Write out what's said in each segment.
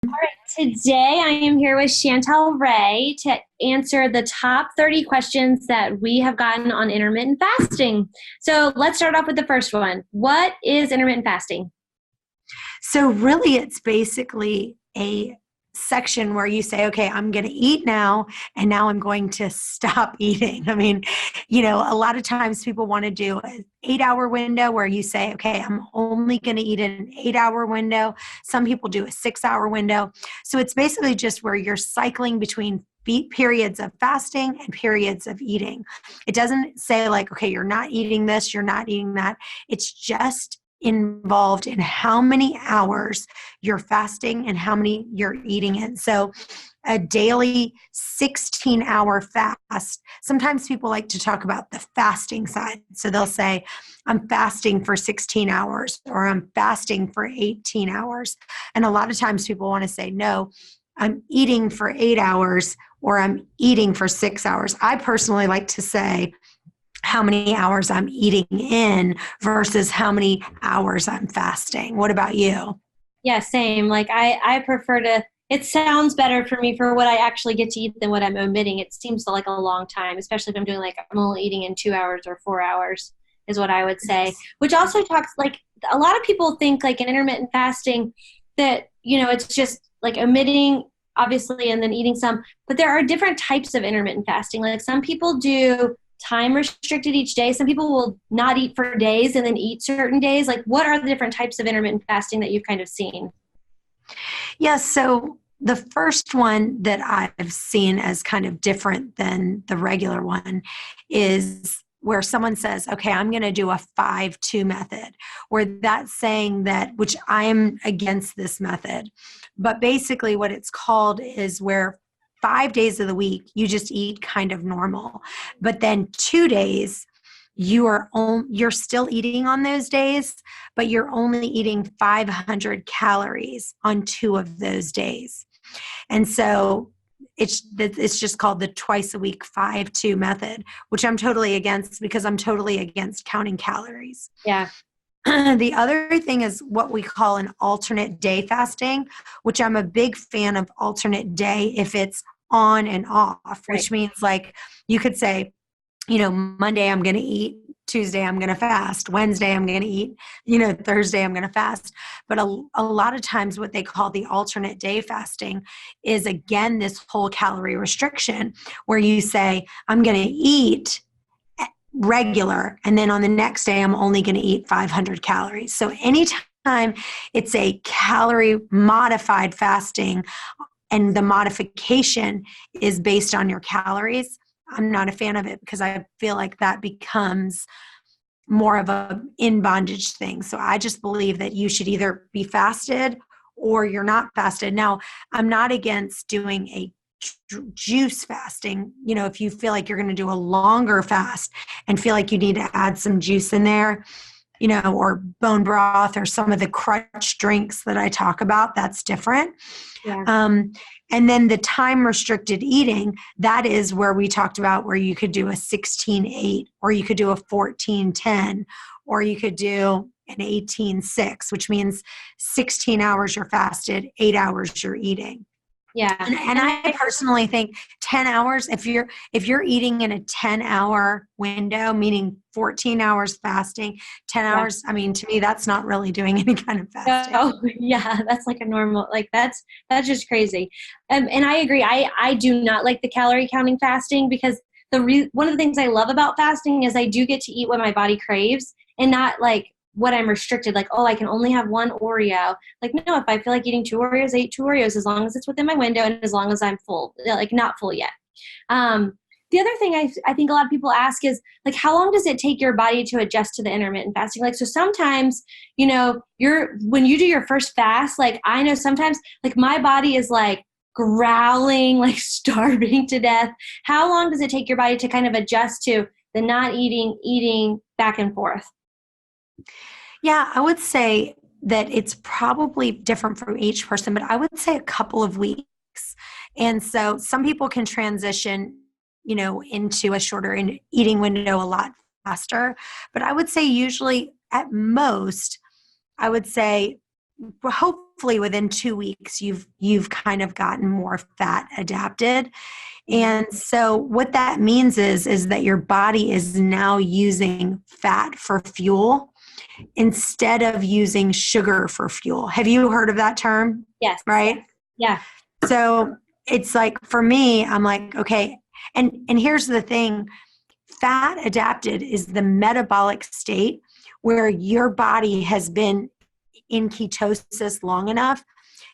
All right, today I am here with Chantel Ray to answer the top 30 questions that we have gotten on intermittent fasting. So let's start off with the first one. What is intermittent fasting? So really, it's basically a section where you say, okay, I'm going to eat now, and now I'm going to stop eating. I mean, a lot of times people want to do an 8-hour window where you say, okay, I'm only going to eat in an 8-hour window. Some people do a 6-hour window. So it's basically just where you're cycling between periods of fasting and periods of eating. It doesn't say like, okay, you're not eating this, you're not eating that. It's just involved in how many hours you're fasting and how many you're eating in. So a daily 16-hour fast. Sometimes people like to talk about the fasting side. So they'll say, I'm fasting for 16 hours or I'm fasting for 18 hours. And a lot of times people want to say, no, I'm eating for 8 hours or I'm eating for 6 hours. I personally like to say, how many hours I'm eating in versus how many hours I'm fasting. What about you? Yeah, same. Like I prefer to, it sounds better for me for what I actually get to eat than what I'm omitting. It seems like a long time, especially if I'm doing like, I'm only eating in 2 hours or 4 hours is what I would say, which also talks like a lot of people think like in intermittent fasting that, it's just like omitting obviously and then eating some, but there are different types of intermittent fasting. Like some people do time restricted each day. Some people will not eat for days and then eat certain days. Like what are the different types of intermittent fasting that you've kind of seen? Yes. So the first one that I've seen as kind of different than the regular one is where someone says, okay, I'm going to do a 5-2 method, where that's saying that, which I'm against this method, but basically what it's called is where 5 days of the week you just eat kind of normal, but then 2 days you're still eating on those days, but you're only eating 500 calories on 2 of those days. And so it's just called the twice a week 5-2 method, which I'm totally against because I'm totally against counting calories. Yeah. The other thing is what we call an alternate day fasting, which I'm a big fan of alternate day if it's on and off, Right. which means like you could say, Monday I'm going to eat, Tuesday I'm going to fast, Wednesday I'm going to eat, Thursday I'm going to fast. But a lot of times what they call the alternate day fasting is, again, this whole calorie restriction where you say, I'm going to eat regular, and then on the next day I'm only going to eat 500 calories. So anytime it's a calorie modified fasting and the modification is based on your calories, I'm not a fan of it because I feel like that becomes more of a in bondage thing. So I just believe that you should either be fasted or you're not fasted. Now, I'm not against doing a juice fasting. If you feel like you're going to do a longer fast and feel like you need to add some juice in there, or bone broth or some of the crutch drinks that I talk about, that's different. Yeah. And then the time restricted eating, that is where we talked about where you could do a 16-8 or you could do a 14-10 or you could do an 18-6, which means 16 hours you're fasted, 8 hours you're eating. Yeah. And I personally think 10 hours, if you're eating in a 10-hour window, meaning 14 hours fasting, 10 hours, I mean, to me, that's not really doing any kind of fasting. Oh, yeah, that's like a normal, like that's just crazy. And I agree. I do not like the calorie counting fasting because one of the things I love about fasting is I do get to eat what my body craves and not like what I'm restricted. Like, oh, I can only have one Oreo. Like, no, if I feel like eating 2 Oreos, I eat 2 Oreos as long as it's within my window and as long as I'm full, like not full yet. The other thing I think a lot of people ask is like, how long does it take your body to adjust to the intermittent fasting? Like, so sometimes, when you do your first fast, like I know sometimes like my body is like growling, like starving to death. How long does it take your body to kind of adjust to the not eating back and forth? Yeah, I would say that it's probably different from each person, but I would say a couple of weeks. And so some people can transition, into a shorter eating window a lot faster. But I would say usually at most, I would say hopefully within 2 weeks, you've kind of gotten more fat adapted. And so what that means is that your body is now using fat for fuel instead of using sugar for fuel. Have you heard of that term? Yes. Right? Yeah. So it's like, for me, I'm like, okay. And here's the thing. Fat adapted is the metabolic state where your body has been in ketosis long enough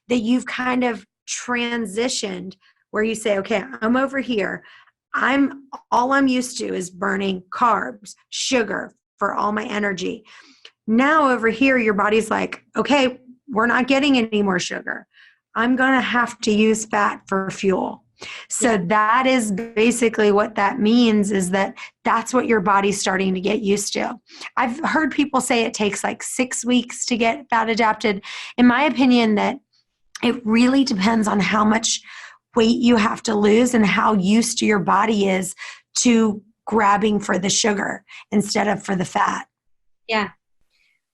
that you've kind of transitioned where you say, okay, I'm over here. All I'm used to is burning carbs, sugar for all my energy. Now over here, your body's like, okay, we're not getting any more sugar. I'm going to have to use fat for fuel. So that is basically what that means, is that's what your body's starting to get used to. I've heard people say it takes like 6 weeks to get fat adapted. In my opinion, that it really depends on how much weight you have to lose and how used to your body is to grabbing for the sugar instead of for the fat. Yeah.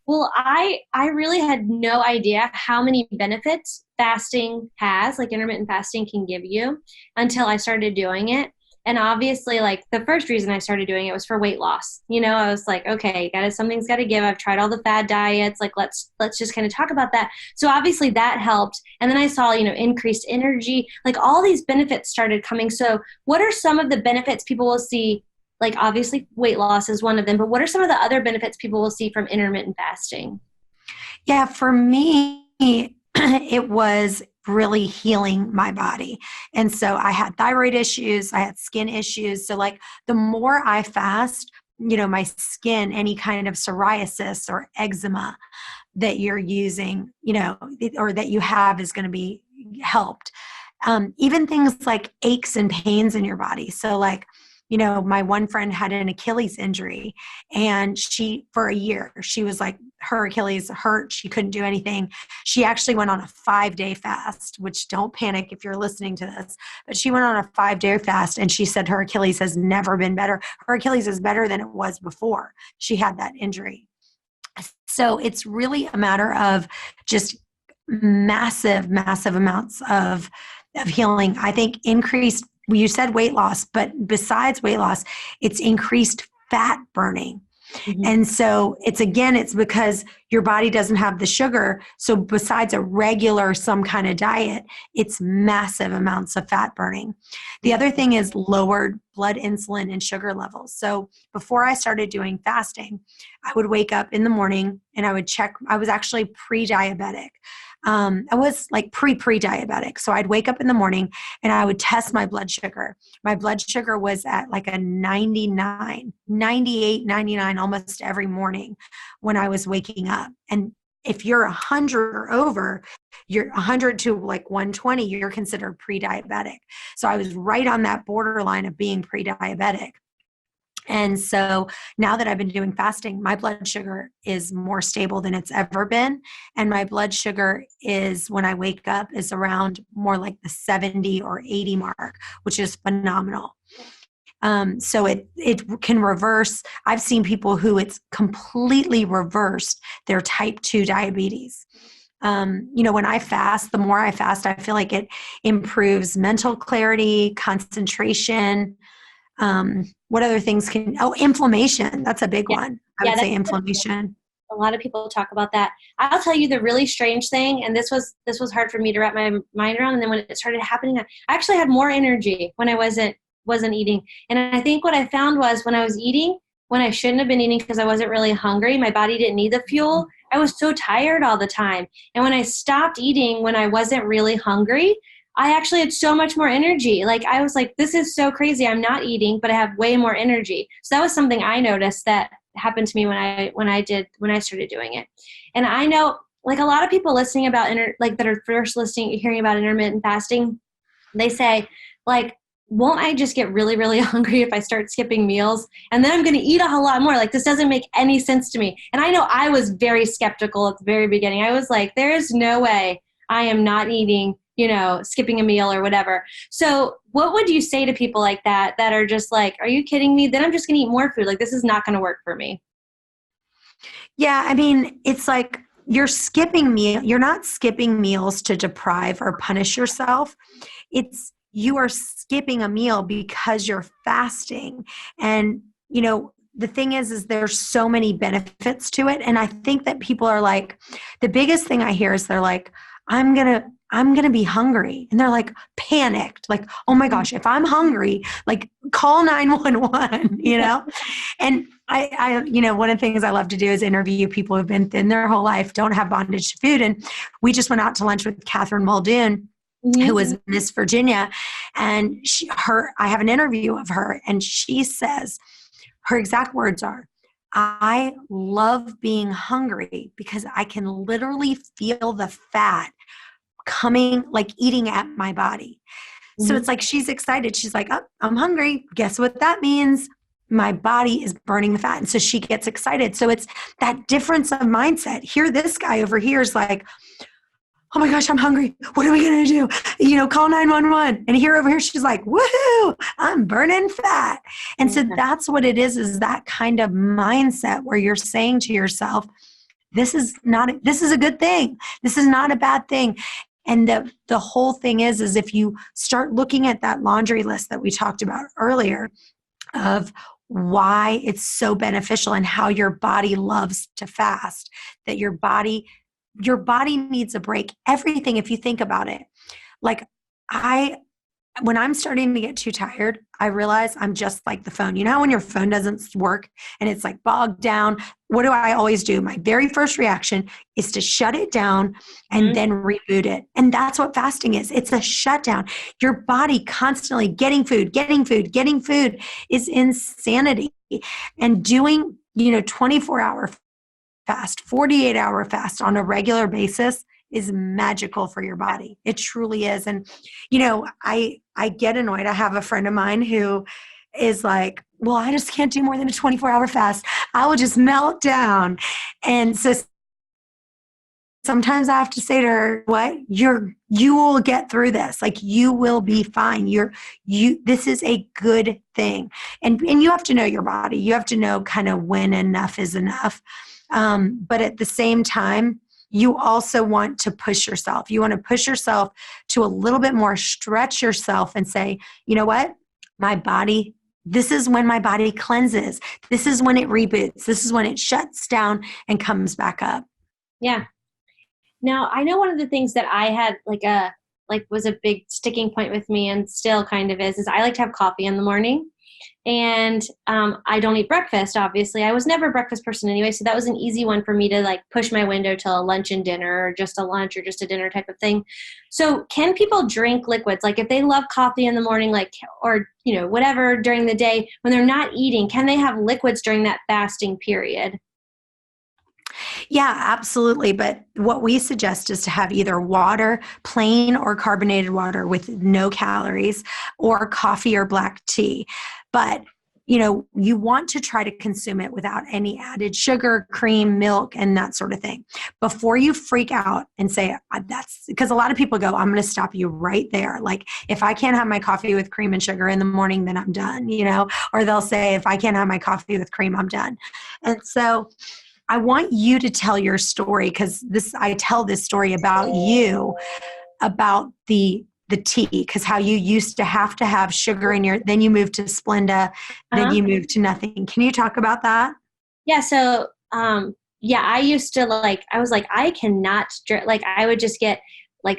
Well, I really had no idea how many benefits fasting has, like intermittent fasting can give you, until I started doing it. And obviously, like, the first reason I started doing it was for weight loss. You know, I was like, okay, something's got to give. I've tried all the fad diets. Like, let's just kind of talk about that. So obviously that helped. And then I saw, increased energy, like all these benefits started coming. So what are some of the benefits people will see? Like, obviously weight loss is one of them, but what are some of the other benefits people will see from intermittent fasting? Yeah, for me, it was really healing my body. And so I had thyroid issues, I had skin issues. So like, the more I fast, my skin, any kind of psoriasis or eczema that you're using, or that you have, is going to be helped. Even things like aches and pains in your body. So like, my one friend had an Achilles injury, and for a year, she was like, her Achilles hurt. She couldn't do anything. She actually went on a 5-day fast, which, don't panic if you're listening to this, but she went on a 5-day fast, and she said her Achilles has never been better. Her Achilles is better than it was before she had that injury. So it's really a matter of just massive, massive amounts of healing. I think increased, you said weight loss, but besides weight loss, it's increased fat burning. Mm-hmm. And so it's because your body doesn't have the sugar. So besides a regular, some kind of diet, it's massive amounts of fat burning. The other thing is lowered blood insulin and sugar levels. So before I started doing fasting, I would wake up in the morning and I would check. I was actually pre-diabetic. I was like pre-diabetic. So I'd wake up in the morning and I would test my blood sugar. My blood sugar was at like a 99, 98, 99 almost every morning when I was waking up. And if you're 100 or over, you're 100 to like 120, you're considered pre-diabetic. So I was right on that borderline of being pre-diabetic. And so now that I've been doing fasting, my blood sugar is more stable than it's ever been. And my blood sugar is, when I wake up, is around more like the 70 or 80 mark, which is phenomenal. So it can reverse. I've seen people who it's completely reversed their type 2 diabetes. When I fast, the more I fast, I feel like it improves mental clarity, concentration. What other things inflammation. That's a big one. I would say inflammation. A lot of people talk about that. I'll tell you the really strange thing, and this was hard for me to wrap my mind around. And then when it started happening, I actually had more energy when I wasn't eating. And I think what I found was, when I was eating, when I shouldn't have been eating because I wasn't really hungry, my body didn't need the fuel, I was so tired all the time. And when I stopped eating when I wasn't really hungry, I actually had so much more energy. Like, I was like, this is so crazy. I'm not eating, but I have way more energy. So that was something I noticed that happened to me when I started doing it. And I know, like, a lot of people listening about that are first hearing about intermittent fasting, they say, like, won't I just get really, really hungry if I start skipping meals? And then I'm going to eat a whole lot more. Like, this doesn't make any sense to me. And I know I was very skeptical at the very beginning. I was like, there is no way I am not eating, skipping a meal or whatever. So what would you say to people like that are just like, are you kidding me? Then I'm just going to eat more food. Like, this is not going to work for me. Yeah. I mean, it's like, you're skipping meal. You're not skipping meals to deprive or punish yourself. You are skipping a meal because you're fasting. And, the thing is there's so many benefits to it. And I think that people are like, the biggest thing I hear is they're like, I'm going to be hungry. And they're like panicked, like, oh my gosh, if I'm hungry, like call 911, And one of the things I love to do is interview people who've been thin their whole life, don't have bondage to food. And we just went out to lunch with Catherine Muldoon, who was Miss Virginia. And I have an interview of her, and she says, her exact words are, I love being hungry because I can literally feel the fat coming, like eating at my body. So it's like, she's excited. She's like, oh, I'm hungry. Guess what that means? My body is burning the fat. And so she gets excited. So it's that difference of mindset. Here, this guy over here is like, oh my gosh, I'm hungry. What are we going to do? Call 911. And here over here, she's like, woohoo, I'm burning fat. And so that's what it is that kind of mindset where you're saying to yourself, this is a good thing. This is not a bad thing. And the whole thing is if you start looking at that laundry list that we talked about earlier of why it's so beneficial and how your body loves to fast, that your body needs a break. Everything, if you think about it, like when I'm starting to get too tired, I realize I'm just like the phone. You know how when your phone doesn't work and it's like bogged down? What do I always do? My very first reaction is to shut it down and then reboot it. And that's what fasting is. It's a shutdown. Your body constantly getting food is insanity. And doing, 24-hour fast, 48-hour fast on a regular basis is magical for your body. It truly is. And, I get annoyed. I have a friend of mine who is like, well, I just can't do more than a 24-hour fast. I will just melt down. And so sometimes I have to say to her, what? You will get through this. Like, you will be fine. This is a good thing. And you have to know your body. You have to know kind of when enough is enough. But at the same time, you also want to push yourself. You want to push yourself to a little bit more, stretch yourself and say, you know what? My body, this is when my body cleanses. This is when it reboots. This is when it shuts down and comes back up. Yeah. Now, I know one of the things that I had was a big sticking point with me and still kind of is I like to have coffee in the morning. And I don't eat breakfast, obviously. I was never a breakfast person anyway, so that was an easy one for me to push my window till a lunch and dinner, or just a lunch or just a dinner type of thing. So can people drink liquids? Like if they love coffee in the morning, or whatever during the day when they're not eating, can they have liquids during that fasting period? Yeah, absolutely. But what we suggest is to have either water, plain or carbonated water with no calories, or coffee or black tea. But you want to try to consume it without any added sugar, cream, milk, and that sort of thing. Before you freak out and say, that's because a lot of people go, I'm going to stop you right there. Like, if I can't have my coffee with cream and sugar in the morning, then I'm done, or they'll say, if I can't have my coffee with cream, I'm done. And so I want you to tell your story, because I tell this story about you, about the tea, because how you used to have sugar in then you moved to Splenda, then you moved to nothing. Can you talk about that? Yeah. So, I used to I was like, I cannot drink, I would just get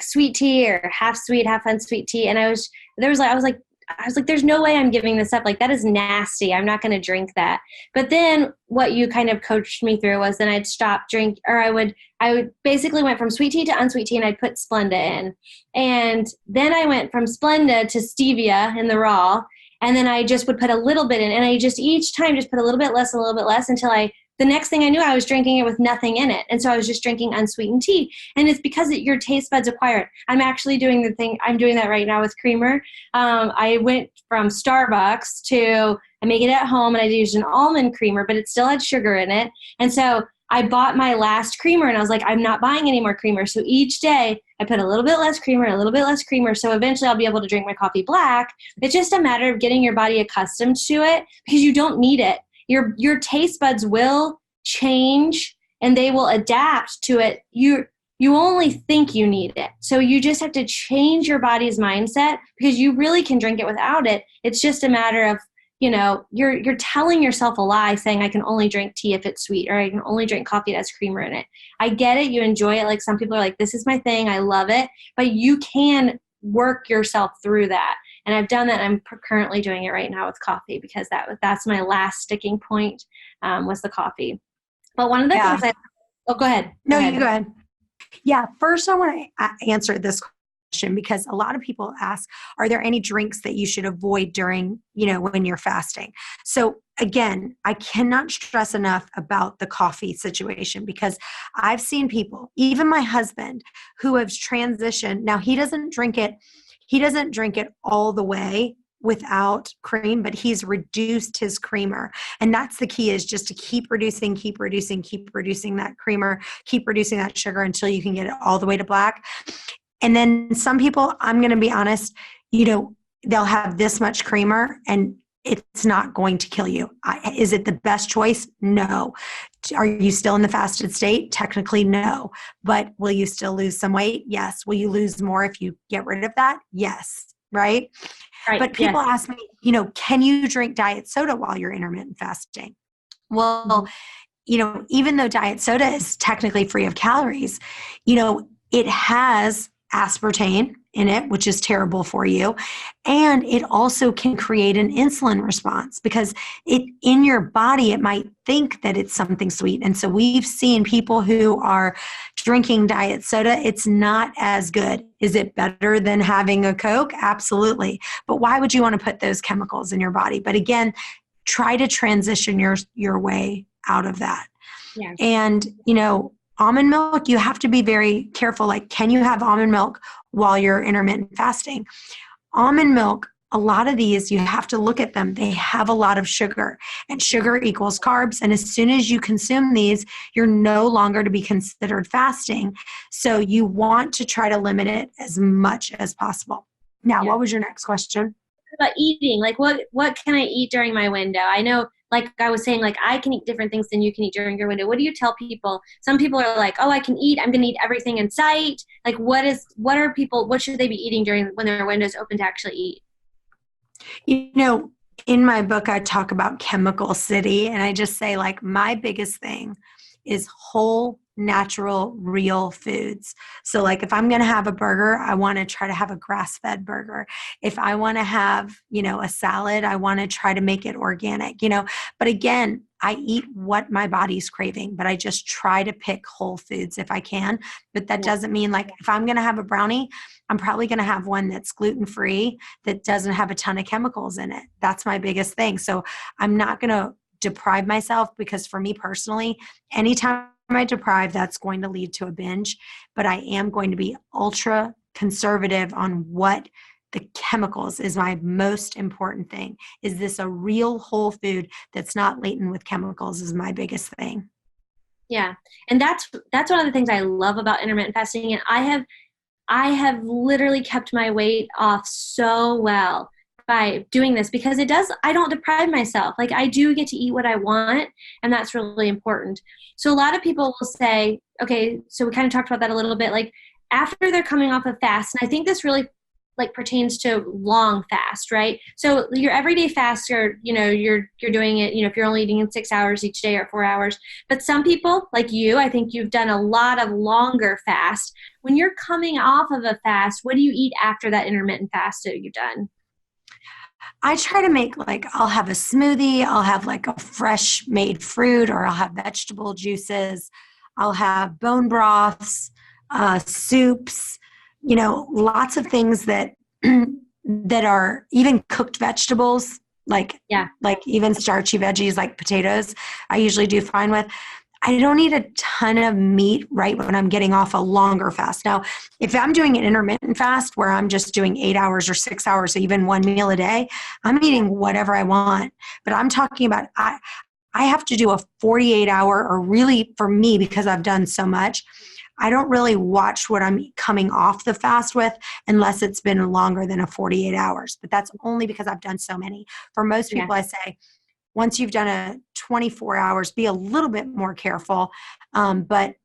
sweet tea or half sweet, half unsweet tea. And I was like, there's no way I'm giving this up. That is nasty. I'm not going to drink that. But then what you kind of coached me through was then I'd stop drink, or I would basically went from sweet tea to unsweet tea, and I'd put Splenda in. And then I went from Splenda to stevia in the raw. And then I just would put a little bit in, and I just each time just put a little bit less until the next thing I knew, I was drinking it with nothing in it. And so I was just drinking unsweetened tea. And it's because your taste buds acquire it. I'm actually doing I'm doing that right now with creamer. I went from Starbucks to, I make it at home, and I used an almond creamer, but it still had sugar in it. And so I bought my last creamer, and I was like, I'm not buying any more creamer. So each day I put a little bit less creamer, a little bit less creamer. So eventually I'll be able to drink my coffee black. It's just a matter of getting your body accustomed to it, because you don't need it. Your taste buds will change and they will adapt to it. You only think you need it. So you just have to change your body's mindset, because you really can drink it without it. It's just a matter of, you're telling yourself a lie saying I can only drink tea if it's sweet, or I can only drink coffee that has creamer in it. I get it. You enjoy it. Like some people are like, this is my thing. I love it. But you can work yourself through that. And I've done that. I'm currently doing it right now with coffee, because that's my last sticking point, was the coffee. But one of the things go ahead. No, you go ahead. Yeah. First, I want to answer this question, because a lot of people ask, are there any drinks that you should avoid during, when you're fasting? So again, I cannot stress enough about the coffee situation, because I've seen people, even my husband, who have transitioned. Now he doesn't drink it all the way without cream, but he's reduced his creamer. And that's the key, is just to keep reducing that creamer, keep reducing that sugar until you can get it all the way to black. And then some people, I'm going to be honest, they'll have this much creamer and it's not going to kill you. Is it the best choice? No. Are you still in the fasted state? Technically, no. But will you still lose some weight? Yes. Will you lose more if you get rid of that? Yes. Right? Right. But people ask me, can you drink diet soda while you're intermittent fasting? Well, even though diet soda is technically free of calories, it has aspartame in it, which is terrible for you. And it also can create an insulin response, because in your body, it might think that it's something sweet. And so we've seen people who are drinking diet soda. It's not as good. Is it better than having a Coke? Absolutely. But why would you want to put those chemicals in your body? But again, try to transition your way out of that. Yeah. And, almond milk, you have to be very careful. Like, can you have almond milk while you're intermittent fasting? Almond milk, a lot of these, you have to look at them. They have a lot of sugar, and sugar equals carbs. And as soon as you consume these, you're no longer to be considered fasting. So you want to try to limit it as much as possible. Now, What was your next question? About eating, like what can I eat during my window? I know, like I was saying, like I can eat different things than you can eat during your window. What do you tell people? Some people are like, oh, I'm going to eat everything in sight. Like what should they be eating when their window's open to actually eat? In my book, I talk about chemical city, and I just say, like, my biggest thing is whole, natural, real foods. So like if I'm going to have a burger, I want to try to have a grass-fed burger. If I want to have, a salad, I want to try to make it organic, but again, I eat what my body's craving, but I just try to pick whole foods if I can. But that doesn't mean, like, if I'm going to have a brownie, I'm probably going to have one that's gluten-free, that doesn't have a ton of chemicals in it. That's my biggest thing. So I'm not going to deprive myself, because for me personally, anytime I deprive, that's going to lead to a binge. But I am going to be ultra conservative on what the chemicals is. My most important thing. Is this a real whole food that's not laden with chemicals, is my biggest thing. Yeah. And that's one of the things I love about intermittent fasting. And I have literally kept my weight off so well by doing this, because I don't deprive myself. Like I do get to eat what I want, and that's really important. So a lot of people will say, okay, so we kind of talked about that a little bit, like after they're coming off a fast, and I think this really like pertains to long fast, right? So your everyday fast, you're doing it, if you're only eating in 6 hours each day or 4 hours, but some people like you, I think you've done a lot of longer fast. When you're coming off of a fast, what do you eat after that intermittent fast that you've done? I try to make, like, I'll have a smoothie, I'll have like a fresh made fruit, or I'll have vegetable juices, I'll have bone broths, soups, lots of things that that are even cooked vegetables, like even starchy veggies like potatoes, I usually do fine with. I don't eat a ton of meat right when I'm getting off a longer fast. Now, if I'm doing an intermittent fast where I'm just doing 8 hours or 6 hours, even one meal a day, I'm eating whatever I want. But I'm talking about, I have to do a 48-hour, or really for me, because I've done so much, I don't really watch what I'm coming off the fast with unless it's been longer than a 48 hours. But that's only because I've done so many. For most people, I say, once you've done a 24 hours, be a little bit more careful. But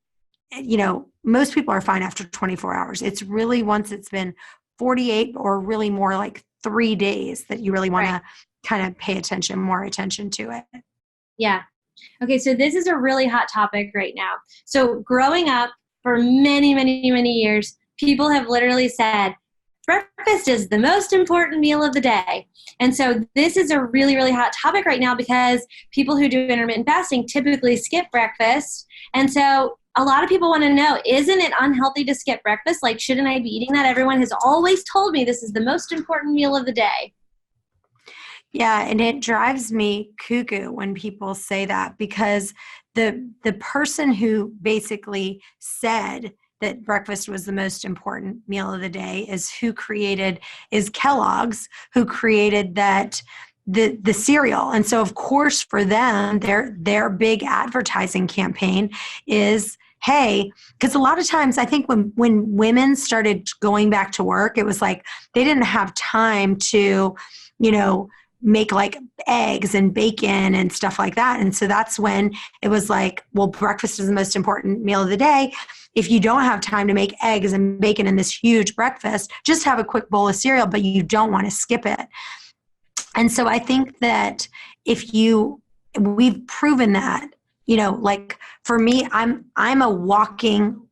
most people are fine after 24 hours. It's really once it's been 48 or really more like 3 days that you really want to kind of pay more attention to it. Yeah. Okay. So this is a really hot topic right now. So growing up for many, many, many years, people have literally said, breakfast is the most important meal of the day. And so this is a really, really hot topic right now because people who do intermittent fasting typically skip breakfast. And so a lot of people want to know, isn't it unhealthy to skip breakfast? Like, shouldn't I be eating that? Everyone has always told me this is the most important meal of the day. Yeah, and it drives me cuckoo when people say that, because the person who basically said that breakfast was the most important meal of the day is Kellogg's, who created the cereal. And so of course for them, their big advertising campaign is, hey, because a lot of times I think when women started going back to work, it was like they didn't have time to, make like eggs and bacon and stuff like that. And so that's when it was like, well, breakfast is the most important meal of the day. If you don't have time to make eggs and bacon in this huge breakfast, just have a quick bowl of cereal, but you don't want to skip it. And so I think that we've proven that, like for me, I'm a walking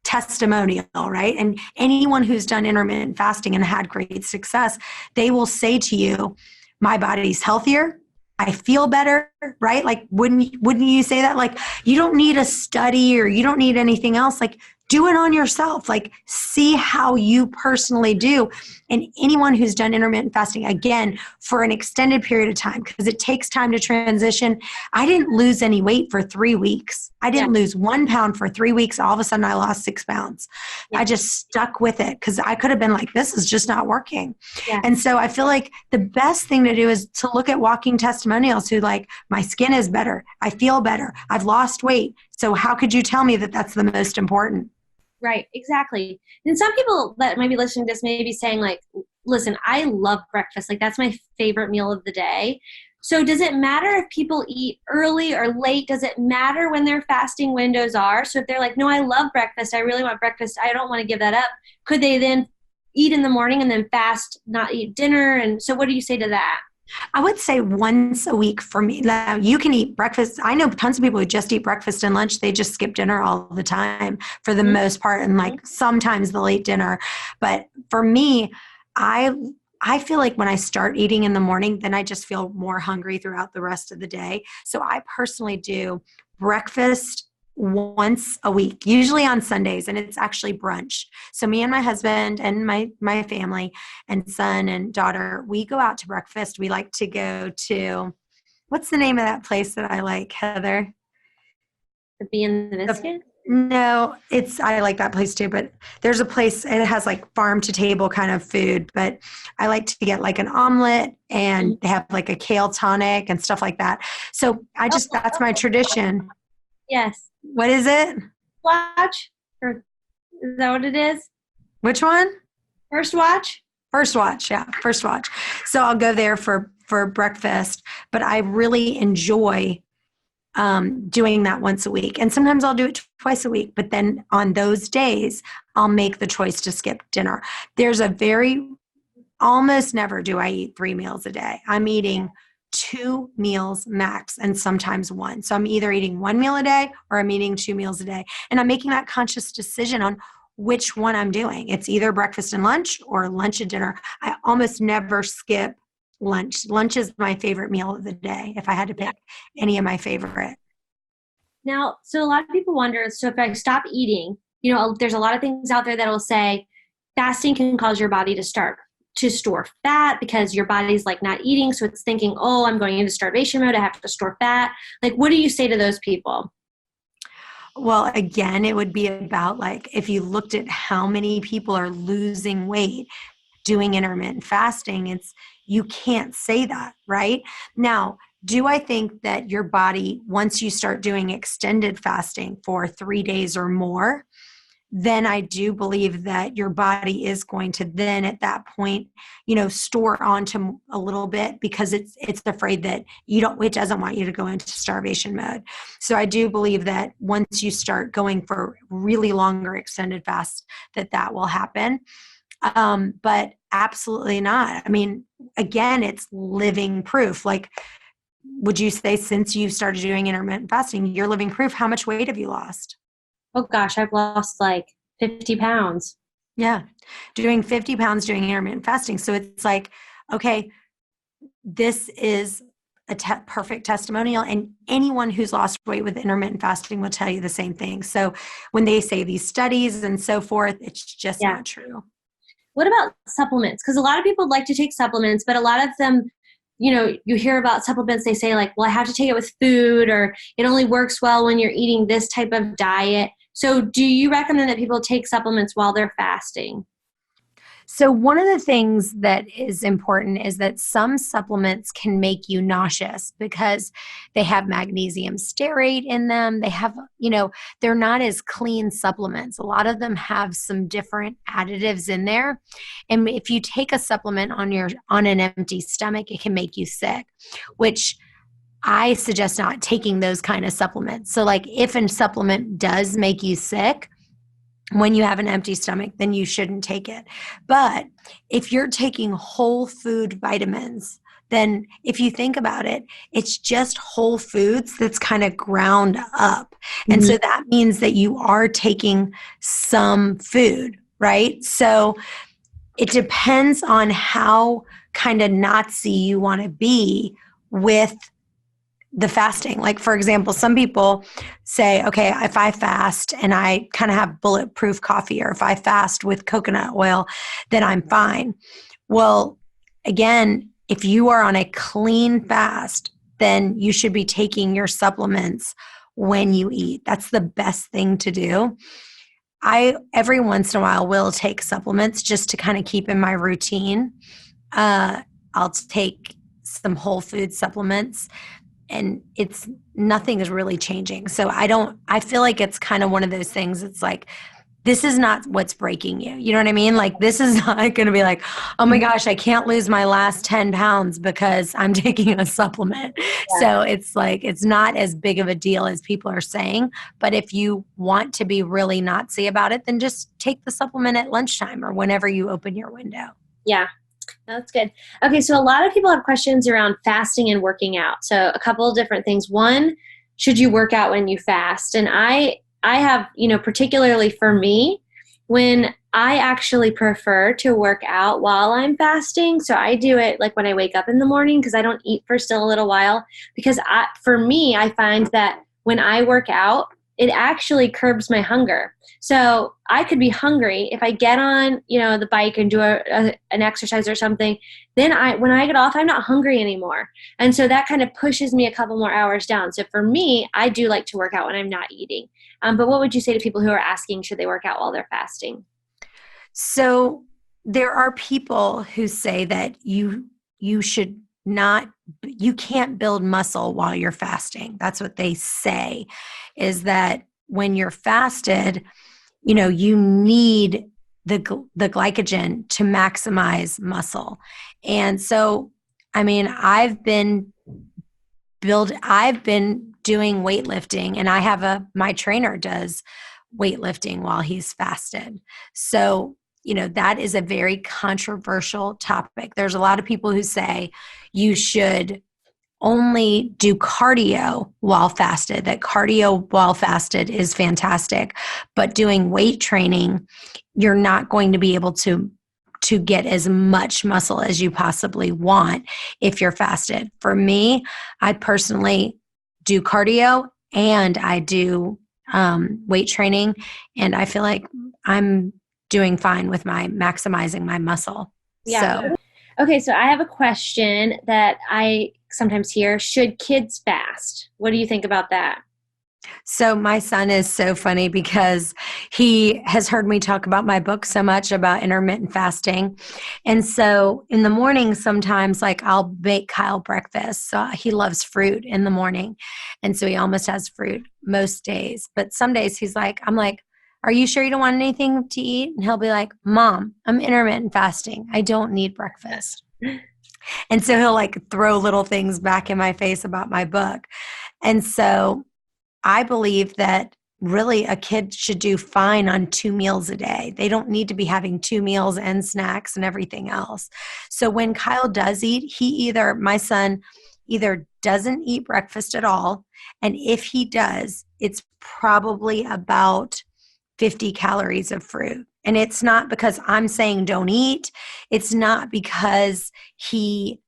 testimonial, right? And anyone who's done intermittent fasting and had great success, they will say to you, my body's healthier, I feel better, right? Like, wouldn't you say that? Like, you don't need a study or you don't need anything else. Like, do it on yourself. Like, see how you personally do. And anyone who's done intermittent fasting, again, for an extended period of time, because it takes time to transition. I didn't lose any weight for 3 weeks. I didn't lose 1 pound for 3 weeks. All of a sudden I lost 6 pounds. I just stuck with it because I could have been like, this is just not working. Yeah. And so I feel like the best thing to do is to look at walking testimonials who like, my skin is better. I feel better. I've lost weight. So how could you tell me that that's the most important? Right, exactly. And some people that might be listening to this may be saying like, listen, I love breakfast. Like, that's my favorite meal of the day. So does it matter if people eat early or late? Does it matter when their fasting windows are? So if they're like, no, I love breakfast, I really want breakfast, I don't want to give that up, could they then eat in the morning and then fast, not eat dinner? And so what do you say to that? I would say once a week for me. Now, you can eat breakfast. I know tons of people who just eat breakfast and lunch. They just skip dinner all the time for the most part, and like sometimes the late dinner. But for me, I feel like when I start eating in the morning, then I just feel more hungry throughout the rest of the day. So I personally do breakfast once a week, usually on Sundays, and it's actually brunch. So me and my husband and my family and son and daughter, we go out to breakfast. We like to go to, what's the name of that place that I like, Heather? The Bee and the Biscuit? No, I like that place too, but there's a place, and it has like farm to table kind of food, but I like to get like an omelet, and they have like a kale tonic and stuff like that. So that's my tradition. Yes. What is it? Watch? Or is that what it is? Which one? First Watch? First Watch, yeah. First Watch. So I'll go there for breakfast, but I really enjoy doing that once a week. And sometimes I'll do it twice a week, but then on those days, I'll make the choice to skip dinner. Almost never do I eat 3 meals a day. I'm eating 2 meals max, and sometimes 1. So I'm either eating 1 meal a day or I'm eating 2 meals a day. And I'm making that conscious decision on which one I'm doing. It's either breakfast and lunch or lunch and dinner. I almost never skip lunch. Lunch is my favorite meal of the day, if I had to pick any of my favorite. Now, so a lot of people wonder, so if I stop eating, there's a lot of things out there that will say fasting can cause your body to store fat because your body's like not eating. So it's thinking, oh, I'm going into starvation mode, I have to store fat. Like, what do you say to those people? Well, again, it would be about like, if you looked at how many people are losing weight doing intermittent fasting, you can't say that, right? Now, do I think that your body, once you start doing extended fasting for 3 days or more, then I do believe that your body is going to then at that point, store onto a little bit because it's afraid that it doesn't want you to go into starvation mode. So I do believe that once you start going for really longer extended fasts, that will happen. But absolutely not. I mean, again, it's living proof. Like, would you say since you've started doing intermittent fasting, you're living proof? How much weight have you lost? Oh gosh, I've lost like 50 pounds. Yeah. Doing 50 pounds doing intermittent fasting. So it's like, okay, this is a perfect testimonial. And anyone who's lost weight with intermittent fasting will tell you the same thing. So when they say these studies and so forth, it's just not true. What about supplements? Because a lot of people like to take supplements, but a lot of them, you hear about supplements, they say like, well, I have to take it with food, or it only works well when you're eating this type of diet. So do you recommend that people take supplements while they're fasting? So one of the things that is important is that some supplements can make you nauseous because they have magnesium stearate in them. They have, they're not as clean supplements. A lot of them have some different additives in there. And if you take a supplement on an empty stomach, it can make you sick, which I suggest not taking those kind of supplements. So like if a supplement does make you sick, when you have an empty stomach, then you shouldn't take it. But if you're taking whole food vitamins, then if you think about it, it's just whole foods that's kind of ground up. And so that means that you are taking some food, right? So it depends on how kind of Nazi you want to be with the fasting. Like, for example, some people say, okay, if I fast and I kind of have bulletproof coffee, or if I fast with coconut oil, then I'm fine. Well, again, if you are on a clean fast, then you should be taking your supplements when you eat. That's the best thing to do. I, every once in a while, will take supplements just to kind of keep in my routine. I'll take some whole food supplements, and nothing is really changing. So I feel like it's kind of one of those things. It's like, this is not what's breaking you. You know what I mean? Like, this is not going to be like, oh my gosh, I can't lose my last 10 pounds because I'm taking a supplement. Yeah. So it's like, it's not as big of a deal as people are saying. But if you want to be really Nazi about it, then just take the supplement at lunchtime or whenever you open your window. Yeah. That's good. Okay, so a lot of people have questions around fasting and working out. So a couple of different things. One, should you work out when you fast? And I have, particularly for me, when I actually prefer to work out while I'm fasting. So I do it like when I wake up in the morning, because I don't eat for still a little while. Because for me, I find that when I work out, it actually curbs my hunger. So I could be hungry if I get on, the bike and do an exercise or something. Then when I get off, I'm not hungry anymore. And so that kind of pushes me a couple more hours down. So for me, I do like to work out when I'm not eating. But what would you say to people who are asking, should they work out while they're fasting? So there are people who say that you should not, you can't build muscle while you're fasting. That's what they say, is that when you're fasted, you need the glycogen to maximize muscle. And so, I mean, I've been doing weightlifting, and I have my trainer does weightlifting while he's fasted. So, that is a very controversial topic. There's a lot of people who say you should only do cardio while fasted, that cardio while fasted is fantastic, but doing weight training, you're not going to be able to get as much muscle as you possibly want if you're fasted. For me, I personally do cardio and I do weight training, and I feel like I'm doing fine with maximizing my muscle. Yeah. So. Okay, so I have a question that I sometimes hear. Should kids fast? What do you think about that? So my son is so funny because he has heard me talk about my book so much about intermittent fasting. And so in the morning, sometimes like I'll make Kyle breakfast. So he loves fruit in the morning. And so he almost has fruit most days. But some days I'm like, are you sure you don't want anything to eat? And he'll be like, Mom, I'm intermittent fasting. I don't need breakfast. And so he'll like throw little things back in my face about my book. And so I believe that really a kid should do fine on 2 meals a day. They don't need to be having 2 meals and snacks and everything else. So when Kyle does eat, my son either doesn't eat breakfast at all. And if he does, it's probably about 50 calories of fruit. And it's not because I'm saying don't eat. It's not because he's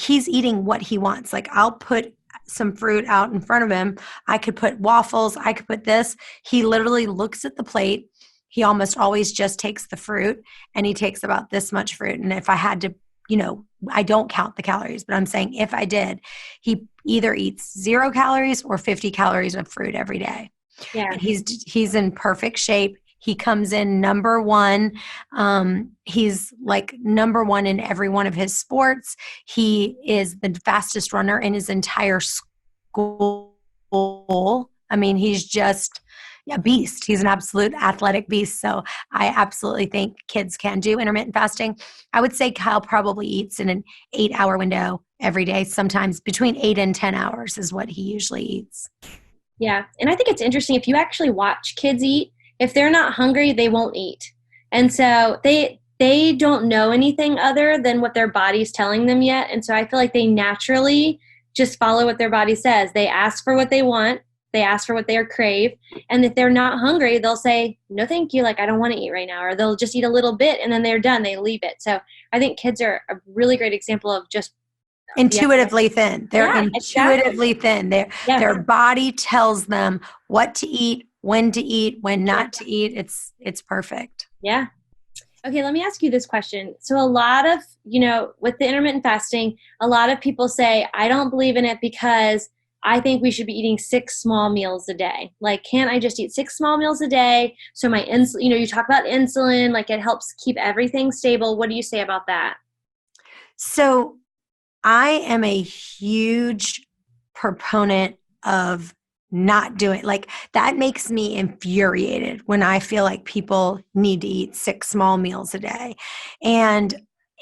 eating what he wants. Like I'll put some fruit out in front of him. I could put waffles. I could put this. He literally looks at the plate. He almost always just takes the fruit, and he takes about this much fruit. And if I had to, I don't count the calories, but I'm saying if I did, he either eats 0 calories or 50 calories of fruit every day. Yeah. And he's in perfect shape. He comes in number 1. He's like number 1 in every one of his sports. He is the fastest runner in his entire school. I mean, he's just a beast. He's an absolute athletic beast. So I absolutely think kids can do intermittent fasting. I would say Kyle probably eats in an 8-hour window every day. Sometimes between 8 and 10 hours is what he usually eats. Yeah. And I think it's interesting if you actually watch kids eat, if they're not hungry, they won't eat. And so they don't know anything other than what their body's telling them yet. And so I feel like they naturally just follow what their body says. They ask for what they want. They ask for what they crave. And if they're not hungry, they'll say, no, thank you. Like, I don't want to eat right now. Or they'll just eat a little bit and then they're done. They leave it. So I think kids are a really great example of just intuitively thin. They're intuitively thin. Their body tells them what to eat, when not to eat. It's perfect. Yeah. Okay, let me ask you this question. So a lot of, with the intermittent fasting, a lot of people say, I don't believe in it because I think we should be eating 6 small meals a day. Like, can't I just eat 6 small meals a day? So my insulin, you talk about insulin, like it helps keep everything stable. What do you say about that? So I am a huge proponent of not doing, like, that makes me infuriated when I feel like people need to eat 6 small meals a day. And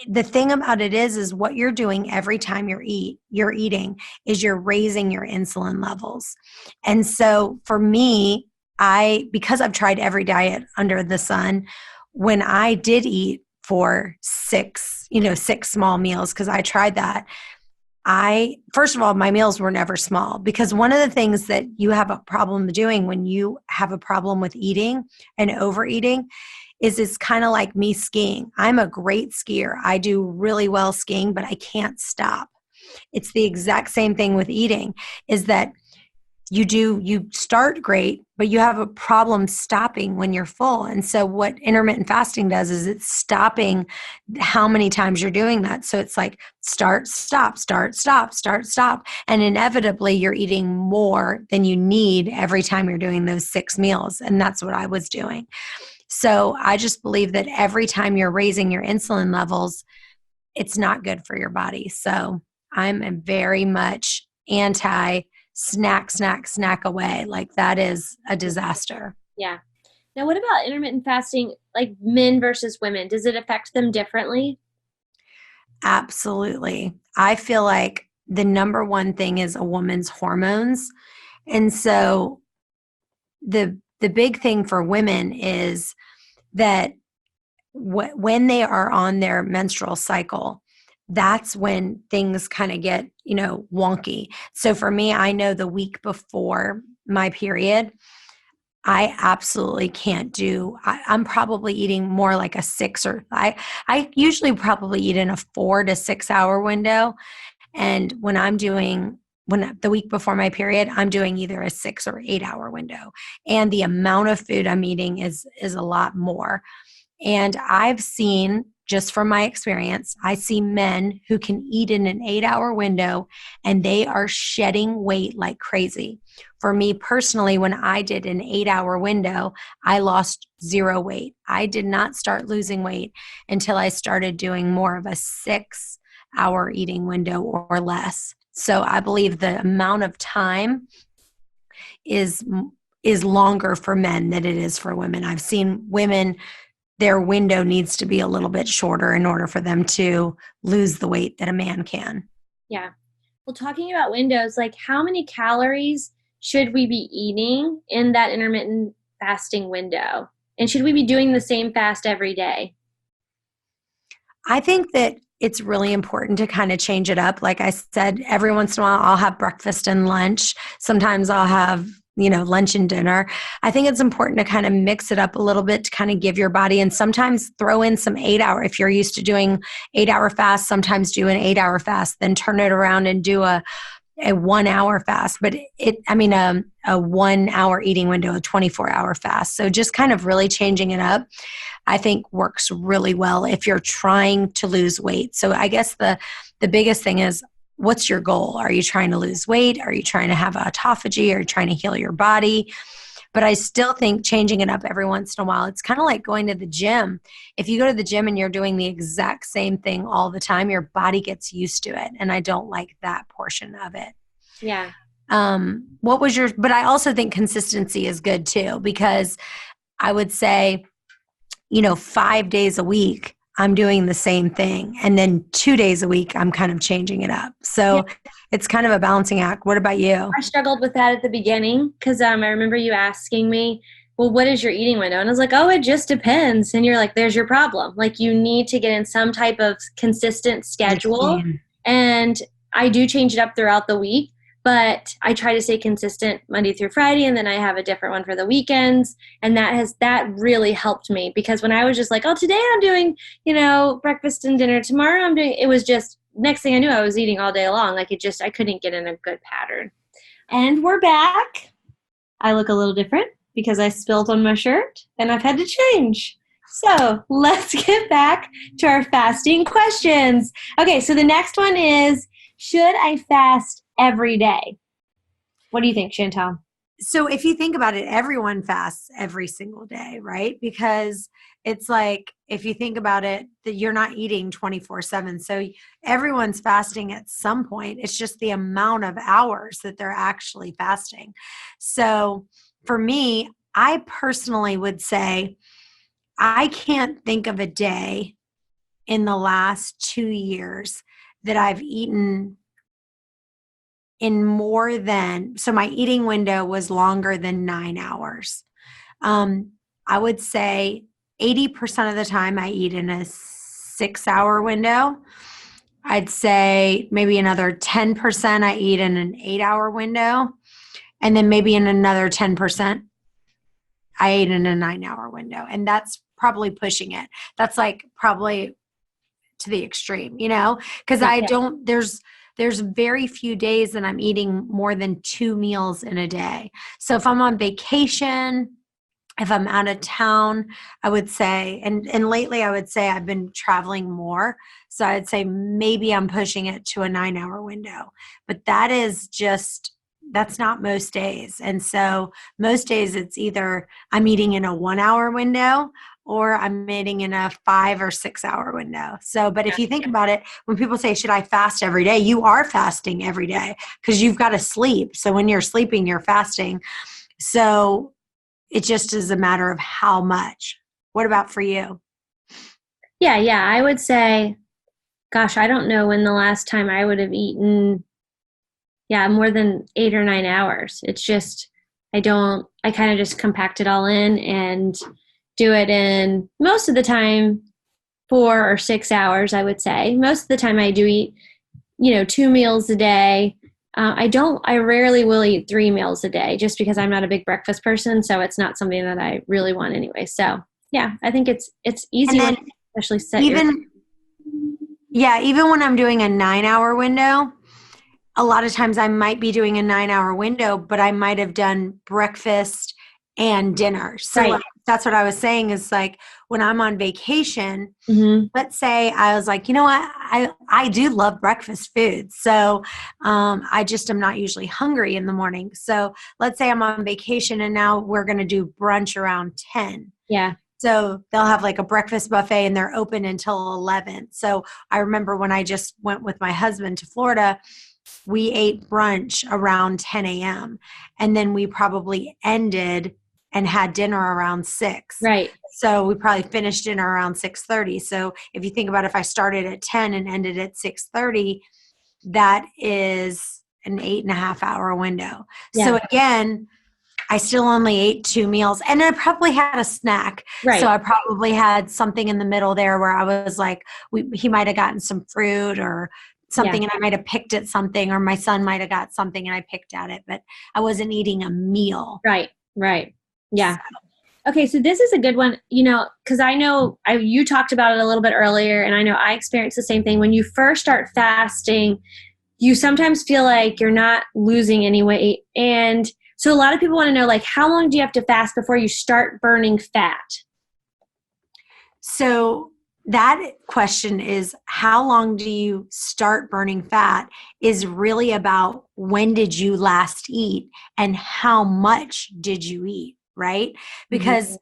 the thing about it is what you're doing every time you're eating is you're raising your insulin levels. And so for me, because I've tried every diet under the sun, when I did eat for 6 small meals, because I tried that, first of all, my meals were never small, because one of the things that you have a problem doing when you have a problem with eating and overeating is it's kind of like me skiing. I'm a great skier. I do really well skiing, but I can't stop. It's the exact same thing with eating, is that you start great, but you have a problem stopping when you're full. And so what intermittent fasting does is it's stopping how many times you're doing that. So it's like start, stop, start, stop, start, stop. And inevitably you're eating more than you need every time you're doing those 6 meals. And that's what I was doing. So I just believe that every time you're raising your insulin levels, it's not good for your body. So I'm a very much anti snack away. Like, that is a disaster. Yeah. Now, what about intermittent fasting, like men versus women? Does it affect them differently? Absolutely. I feel like the number one thing is a woman's hormones. And so the big thing for women is that when they are on their menstrual cycle, that's when things kind of get, wonky. So for me, I know the week before my period, I absolutely can't I'm probably eating more like a 6 I usually probably eat in a 4 to 6 hour window. And when the week before my period, I'm doing either a 6 or 8 hour window. And the amount of food I'm eating is a lot more. And I've seen, just from my experience, I see men who can eat in an 8 hour window and they are shedding weight like crazy. For me personally, when I did an 8 hour window, I lost 0 weight. I did not start losing weight until I started doing more of a 6 hour eating window or less. So I believe the amount of time is is longer for men than it is for women. I've seen women, their window needs to be a little bit shorter in order for them to lose the weight that a man can. Yeah. Well, talking about windows, like how many calories should we be eating in that intermittent fasting window? And should we be doing the same fast every day? I think that it's really important to kind of change it up. Like I said, every once in a while I'll have breakfast and lunch. Sometimes I'll have, lunch and dinner. I think it's important to kind of mix it up a little bit to kind of give your body, and sometimes throw in some 8-hour. If you're used to doing 8-hour fast, sometimes do an 8-hour fast, then turn it around and do a 1-hour fast, but a 1-hour eating window, a 24-hour fast. So just kind of really changing it up, I think works really well if you're trying to lose weight. So I guess the biggest thing is, what's your goal? Are you trying to lose weight? Are you trying to have autophagy? Are you trying to heal your body? But I still think changing it up every once in a while, it's kind of like going to the gym. If you go to the gym and you're doing the exact same thing all the time, your body gets used to it. And I don't like that portion of it. Yeah. But I also think consistency is good too, because I would say, 5 days a week, I'm doing the same thing. And then 2 days a week, I'm kind of changing it up. So it's kind of a balancing act. What about you? I struggled with that at the beginning because I remember you asking me, well, what is your eating window? And I was like, oh, it just depends. And you're like, there's your problem. Like, you need to get in some type of consistent schedule. And I do change it up throughout the week, but I try to stay consistent Monday through Friday. And then I have a different one for the weekends. And that really helped me, because when I was just like, oh, today I'm doing, breakfast and dinner. Tomorrow I'm doing, it was just, next thing I knew, I was eating all day long. Like, I couldn't get in a good pattern. And we're back. I look a little different because I spilled on my shirt and I've had to change. So let's get back to our fasting questions. Okay, so the next one is, should I fast every day? What do you think, Chantel? So if you think about it, everyone fasts every single day, right? Because it's like, if you think about it, that you're not eating 24/7. So everyone's fasting at some point. It's just the amount of hours that they're actually fasting. So for me, I personally would say, I can't think of a day in the last 2 years that I've eaten in more than, so my eating window was longer than 9 hours. I would say 80% of the time I eat in a 6-hour window. I'd say maybe another 10% I eat in an 8-hour window. And then maybe in another 10%, I ate in a 9-hour window. And that's probably pushing it. That's like probably to the extreme, because there's very few days that I'm eating more than 2 meals in a day. So if I'm on vacation, if I'm out of town, I would say, and lately I would say I've been traveling more. So I'd say maybe I'm pushing it to a 9-hour window. But that's not most days. And so most days it's either I'm eating in a 1-hour window or I'm eating in a 5 or 6-hour window. So, but if you think about it, when people say, should I fast every day? You are fasting every day because you've got to sleep. So when you're sleeping, you're fasting. So it just is a matter of how much. What about for you? Yeah. I would say, gosh, I don't know when the last time I would have eaten, more than 8 or 9 hours. It's just, I kind of just compact it all in and do it in, most of the time, 4 or 6 hours, I would say. Most of the time I do eat, 2 meals a day. I rarely will eat 3 meals a day just because I'm not a big breakfast person. So it's not something that I really want anyway. So yeah, I think it's easy, especially set even when I'm doing a 9-hour window, a lot of times I might be doing a 9-hour window, but I might have done breakfast and dinner. So right. Like, that's what I was saying is like when I'm on vacation, let's say I was like, you know what, I do love breakfast food. So I just am not usually hungry in the morning. So let's say I'm on vacation and now we're going to do brunch around 10. Yeah. So they'll have like a breakfast buffet and they're open until 11. So I remember when I just went with my husband to Florida, we ate brunch around 10 a.m. and then we probably ended and had dinner around 6. Right. So we probably finished dinner around 6:30. So if you think about if I started at 10 and ended at 6:30, that is an 8.5 hour window. Yeah. So again, I still only ate 2 meals, and I probably had a snack. Right. So I probably had something in the middle there where I was like, he might have gotten some fruit or something, and I might have picked at something, or my son might have got something and I picked at it, but I wasn't eating a meal. Right. Yeah. Okay, so this is a good one, because I know you talked about it a little bit earlier, and I know I experienced the same thing. When you first start fasting, you sometimes feel like you're not losing any weight. And so a lot of people want to know, like, how long do you have to fast before you start burning fat? So that question is, how long do you start burning fat, is really about when did you last eat and how much did you eat, right? Because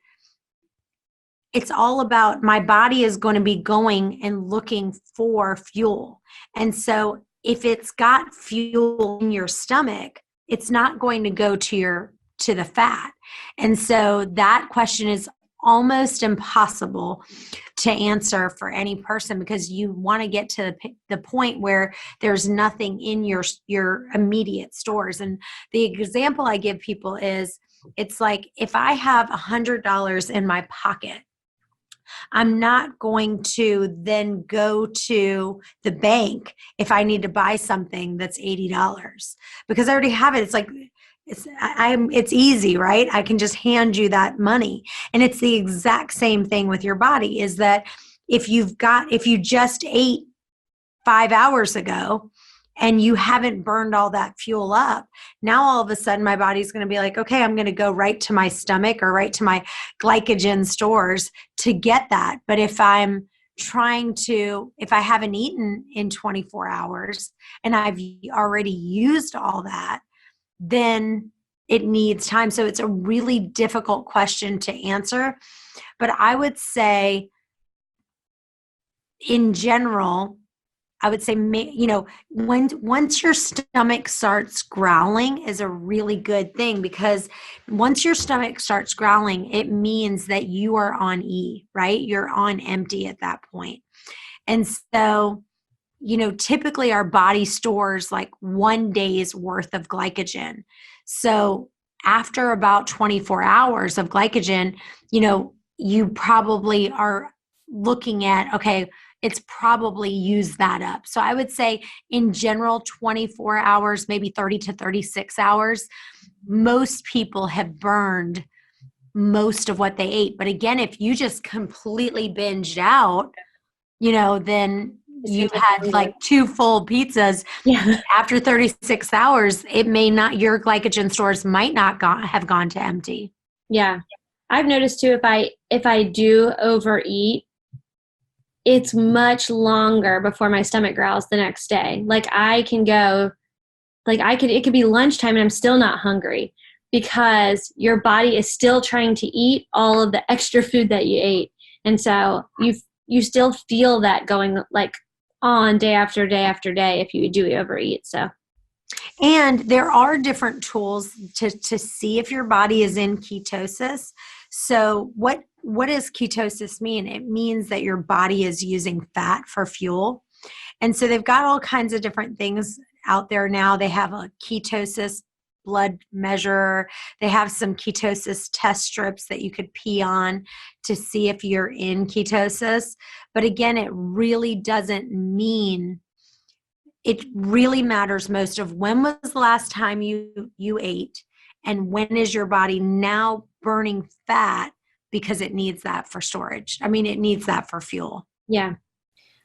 it's all about, my body is going to be going and looking for fuel. And so if it's got fuel in your stomach, it's not going to go to the fat. And so that question is almost impossible to answer for any person, because you want to get to the point where there's nothing in your immediate stores. And the example I give people is, it's like, if I have $100 in my pocket, I'm not going to then go to the bank if I need to buy something that's $80, because I already have it. It's like, it's easy, right? I can just hand you that money. And it's the exact same thing with your body, is that if you just ate 5 hours ago and you haven't burned all that fuel up, now all of a sudden my body's going to be like, okay, I'm going to go right to my stomach or right to my glycogen stores to get that. But if I haven't eaten in 24 hours and I've already used all that, then it needs time. So it's a really difficult question to answer. But I would say, in general, once your stomach starts growling is a really good thing, because once your stomach starts growling, it means that you are on E, right? You're on empty at that point. And so, typically our body stores like 1 day's worth of glycogen. So after about 24 hours of glycogen, you probably are looking at, okay, it's probably used that up. So I would say in general, 24 hours, maybe 30 to 36 hours, most people have burned most of what they ate. But again, if you just completely binged out, then you had like 2 full pizzas. Yeah. After 36 hours, your glycogen stores might not have gone to empty. Yeah. I've noticed too, if I do overeat, it's much longer before my stomach growls the next day. Like it could be lunchtime and I'm still not hungry, because your body is still trying to eat all of the extra food that you ate. And so you still feel that going like on day after day after day if you do overeat. So, and there are different tools to see if your body is in ketosis. So what does ketosis mean? It means that your body is using fat for fuel. And so they've got all kinds of different things out there now. They have a ketosis blood measure. They have some ketosis test strips that you could pee on to see if you're in ketosis. But again, it really doesn't mean, it really matters most of when was the last time you ate, and when is your body now burning fat, because it needs that for storage. I mean, it needs that for fuel. Yeah.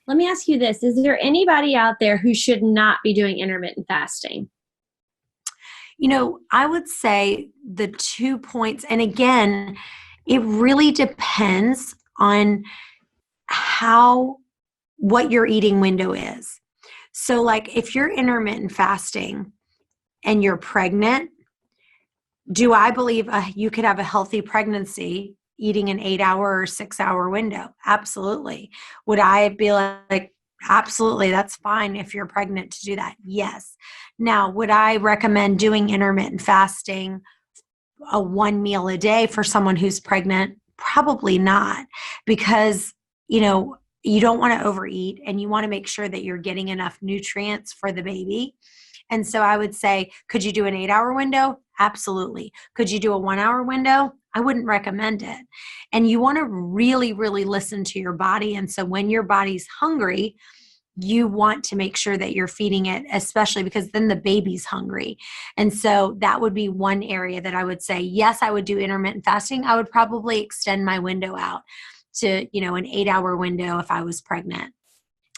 Let me ask you this. Is there anybody out there who should not be doing intermittent fasting? I would say the 2 points, and again, it really depends on what your eating window is. So like if you're intermittent fasting and you're pregnant, do I believe you could have a healthy pregnancy eating an 8-hour or 6-hour window? Absolutely. Would I be like, Absolutely. That's fine if you're pregnant to do that. Yes. Now, would I recommend doing intermittent fasting, a one meal a day for someone who's pregnant? Probably not, because, you don't want to overeat and you want to make sure that you're getting enough nutrients for the baby. And so I would say, could you do an 8-hour window? Absolutely. Could you do a 1-hour window? I wouldn't recommend it. And you want to really, really listen to your body. And so when your body's hungry, you want to make sure that you're feeding it, especially because then the baby's hungry. And so that would be one area that I would say, yes, I would do intermittent fasting. I would probably extend my window out to, an 8-hour window if I was pregnant,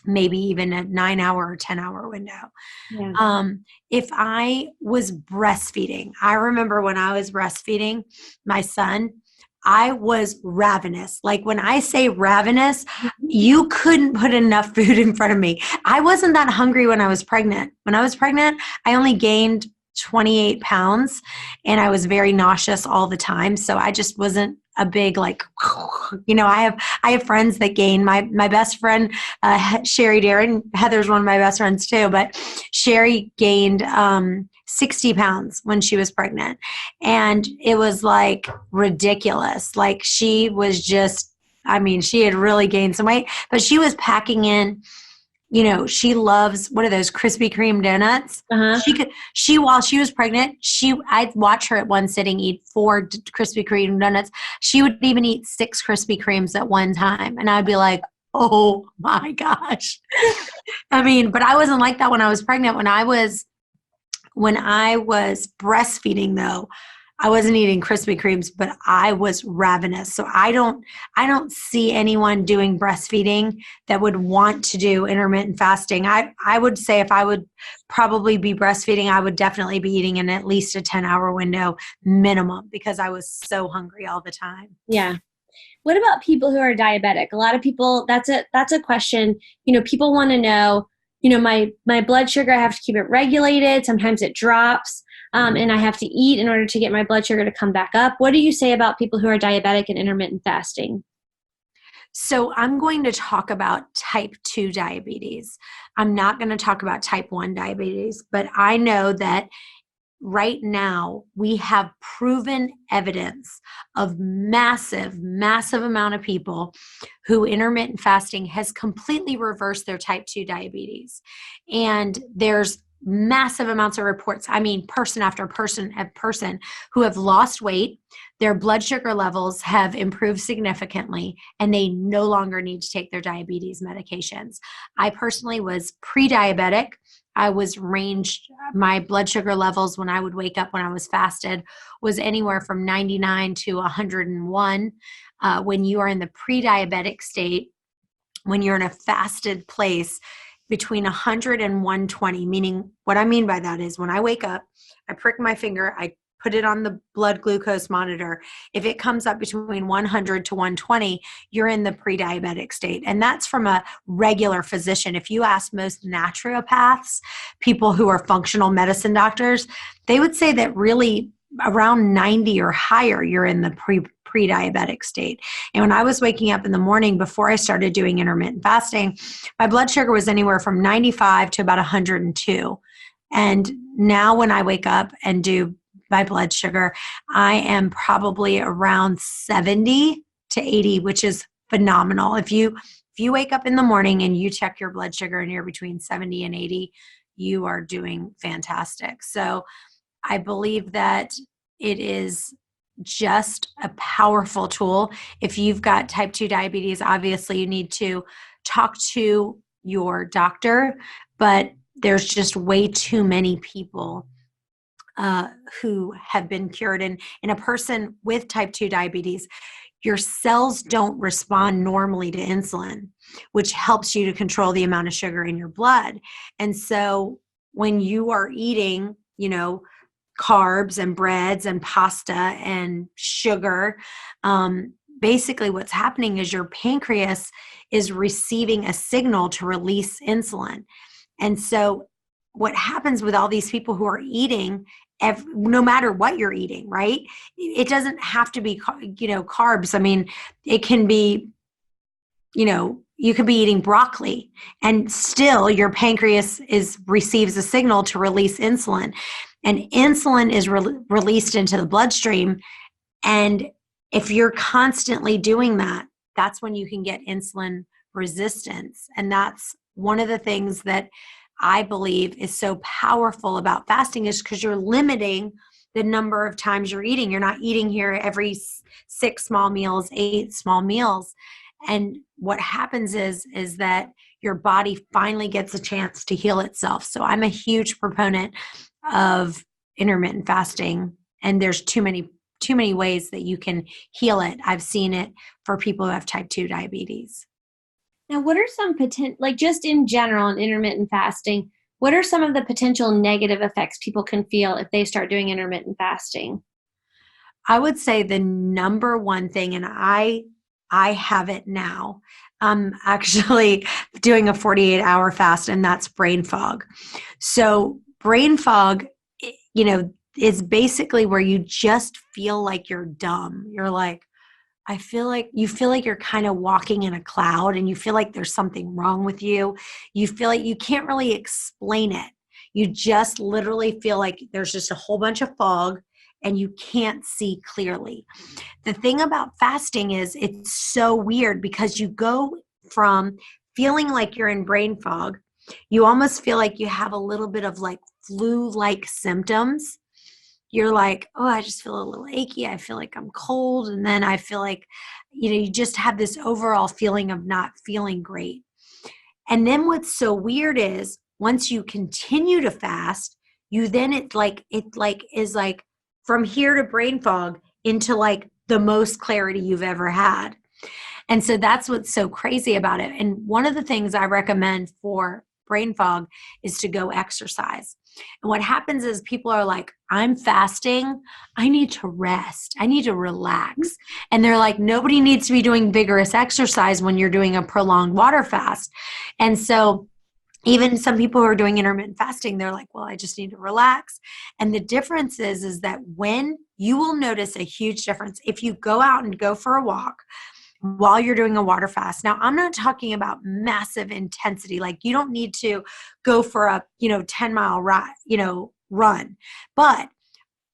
maybe even a 9-hour or 10-hour window. Yeah. If I was breastfeeding, I remember when I was breastfeeding my son, I was ravenous. Like when I say ravenous, you couldn't put enough food in front of me. I wasn't that hungry when I was pregnant. When I was pregnant, I only gained 28 pounds and I was very nauseous all the time. So I just wasn't a big, I have friends that gain. My best friend, Sherry Darren, Heather's one of my best friends too, but Sherry gained 60 pounds when she was pregnant. And it was like ridiculous. Like she was just, she had really gained some weight, but she was packing in, she loves, what are those, Krispy Kreme donuts? Uh-huh. While she was pregnant, I'd watch her at one sitting eat 4 Krispy Kreme donuts. She would even eat 6 Krispy Kremes at one time. And I'd be like, oh my gosh. But I wasn't like that when I was pregnant. When I was breastfeeding though, I wasn't eating Krispy Kremes, but I was ravenous. So I don't see anyone doing breastfeeding that would want to do intermittent fasting. I would say if I would probably be breastfeeding, I would definitely be eating in at least a 10-hour window minimum because I was so hungry all the time. Yeah. What about people who are diabetic? A lot of people, that's a question, people want to know, my blood sugar, I have to keep it regulated. Sometimes it drops. And I have to eat in order to get my blood sugar to come back up. What do you say about people who are diabetic and intermittent fasting? So I'm going to talk about type 2 diabetes. I'm not going to talk about type 1 diabetes, but I know that right now we have proven evidence of massive amount of people who intermittent fasting has completely reversed their type 2 diabetes. And there's massive amounts of reports. Person after person who have lost weight, their blood sugar levels have improved significantly, and they no longer need to take their diabetes medications. I personally was pre-diabetic. I was ranged, my blood sugar levels when I would wake up when I was fasted was anywhere from 99 to 101. When you are in the pre-diabetic state, when you're in a fasted place, between 100 and 120, meaning what I mean by that is when I wake up, I prick my finger, I put it on the blood glucose monitor. If it comes up between 100 to 120, you're in the pre-diabetic state. And that's from a regular physician. If you ask most naturopaths, people who are functional medicine doctors, they would say that really around 90 or higher, you're in the pre-diabetic state. And when I was waking up in the morning before I started doing intermittent fasting, my blood sugar was anywhere from 95 to about 102. And now when I wake up and do my blood sugar, I am probably around 70 to 80, which is phenomenal. If you wake up in the morning and you check your blood sugar and you're between 70 and 80, you are doing fantastic. So I believe that it is just a powerful tool. If you've got type 2 diabetes, obviously you need to talk to your doctor, but there's just way too many people who have been cured. And in a person with type 2 diabetes, your cells don't respond normally to insulin, which helps you to control the amount of sugar in your blood. And so when you are eating, carbs and breads and pasta and sugar, basically what's happening is your pancreas is receiving a signal to release insulin. And so what happens with all these people who are eating, no matter what you're eating, right? It doesn't have to be, carbs. It can be, you could be eating broccoli and still your pancreas receives a signal to release insulin, and insulin is released into the bloodstream. And if you're constantly doing that, that's when you can get insulin resistance. And that's one of the things that I believe is so powerful about fasting, is because you're limiting the number of times you're eating. You're not eating here every 6 small meals, 8 small meals. And what happens is that your body finally gets a chance to heal itself. So I'm a huge proponent of intermittent fasting, and there's too many ways that you can heal it. I've seen it for people who have type 2 diabetes. Now, what are some potential, like just in general in intermittent fasting, what are some of the potential negative effects people can feel if they start doing intermittent fasting? I would say the number one thing, and I have it now. I'm actually doing a 48-hour fast, and that's brain fog. So brain fog, is basically where you just feel like you're dumb. You're like, you feel like you're kind of walking in a cloud, and you feel like there's something wrong with you. You feel like you can't really explain it. You just literally feel like there's just a whole bunch of fog and you can't see clearly. The thing about fasting is it's so weird, because you go from feeling like you're in brain fog, you almost feel like you have a little bit of like flu-like symptoms. You're like, oh, I just feel a little achy. I feel like I'm cold. And then I feel like, you just have this overall feeling of not feeling great. And then what's so weird is once you continue to fast, you then is like from here to brain fog into like the most clarity you've ever had. And so that's what's so crazy about it. And one of the things I recommend for brain fog is to go exercise. And what happens is people are like, I'm fasting. I need to rest. I need to relax. And they're like, nobody needs to be doing vigorous exercise when you're doing a prolonged water fast. And so even some people who are doing intermittent fasting, they're like, well, I just need to relax. And the difference is that when you will notice a huge difference if you go out and go for a walk while you're doing a water fast. Now, I'm not talking about massive intensity. Like you don't need to go for a, 10-mile run, but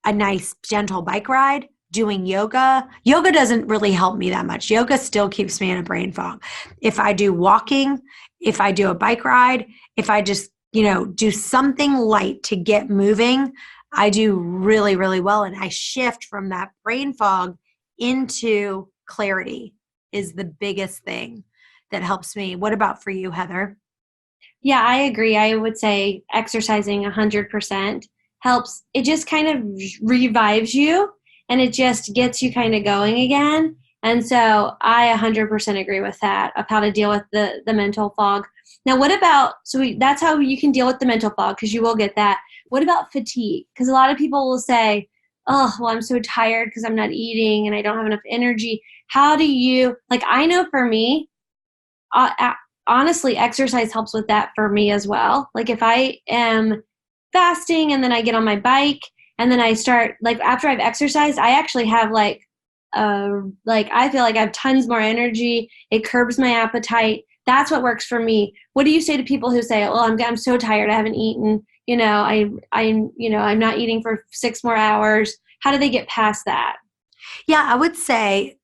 a nice gentle bike ride, doing yoga. Yoga doesn't really help me that much. Yoga still keeps me in a brain fog. If I do walking, if I do a bike ride, if I just, do something light to get moving, I do really, really well. And I shift from that brain fog into clarity is the biggest thing that helps me. What about for you, Heather? Yeah, I agree. I would say exercising 100% helps. It just kind of revives you, and it just gets you kind of going again. And so I 100% agree with that, of how to deal with the mental fog. Now, what about, that's how you can deal with the mental fog, because you will get that. What about fatigue? Because a lot of people will say, oh, well, I'm so tired because I'm not eating and I don't have enough energy. How do you, I know for me, honestly, exercise helps with that for me as well. Like if I am fasting and then I get on my bike and then I start, after I've exercised, I actually have I feel like I have tons more energy. It curbs my appetite. That's what works for me. What do you say to people who say, "Oh, I'm so tired. I haven't eaten. I'm not eating for 6 more hours." How do they get past that? Yeah, I would say,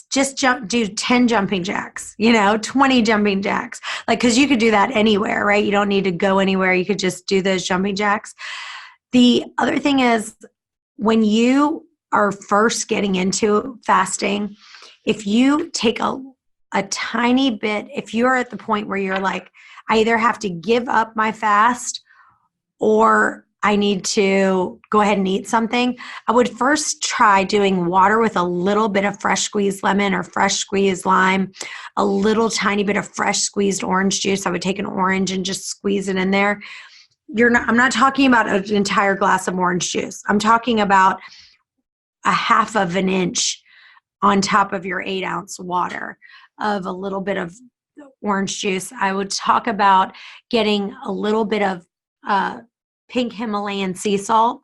just do 10 jumping jacks, 20 jumping jacks. Because you could do that anywhere, right? You don't need to go anywhere. You could just do those jumping jacks. The other thing is, when you are first getting into fasting, if you take a tiny bit, if you're at the point where you're like, I either have to give up my fast or I need to go ahead and eat something, I would first try doing water with a little bit of fresh squeezed lemon or fresh squeezed lime, a little tiny bit of fresh squeezed orange juice. I would take an orange and just squeeze it in there. I'm not talking about an entire glass of orange juice. I'm talking about a half of an inch on top of your 8-ounce water of a little bit of orange juice. I would talk about getting a little bit of pink Himalayan sea salt.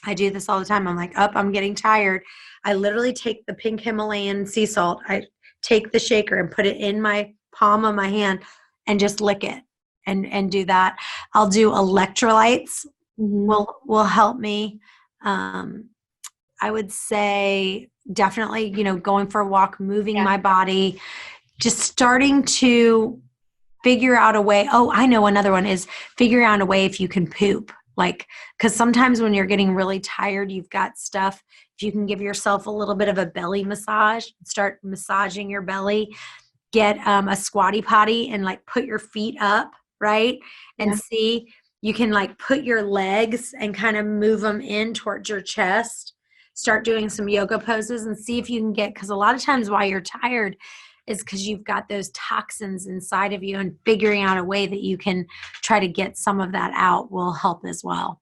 I do this all the time. I'm like, I'm getting tired. I literally take the pink Himalayan sea salt. I take the shaker and put it in my palm of my hand and just lick it and do that. I'll do electrolytes will help me. I would say definitely, going for a walk, moving my body, just starting to figure out a way. Oh, I know another one is figuring out a way if you can poop. Like, because sometimes when you're getting really tired, you've got stuff. If you can give yourself a little bit of a belly massage, start massaging your belly, get a squatty potty and like put your feet up, right? And see, you can like put your legs and kind of move them in towards your chest. Start doing some yoga poses and see if you can get, because a lot of times why you're tired is because you've got those toxins inside of you, and figuring out a way that you can try to get some of that out will help as well.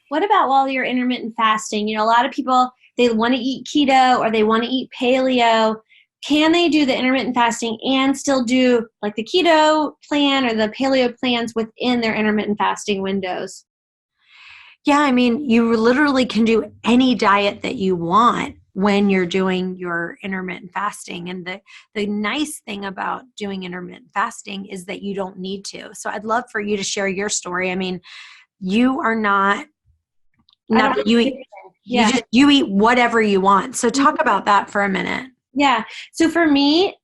What about while you're intermittent fasting? A lot of people, they want to eat keto or they want to eat paleo. Can they do the intermittent fasting and still do like the keto plan or the paleo plans within their intermittent fasting windows? Yeah, I mean, you literally can do any diet that you want when you're doing your intermittent fasting. And the nice thing about doing intermittent fasting is that you don't need to. So I'd love for you to share your story. I mean, you are not you eat, you eat whatever you want. So talk about that for a minute. Yeah. So for me,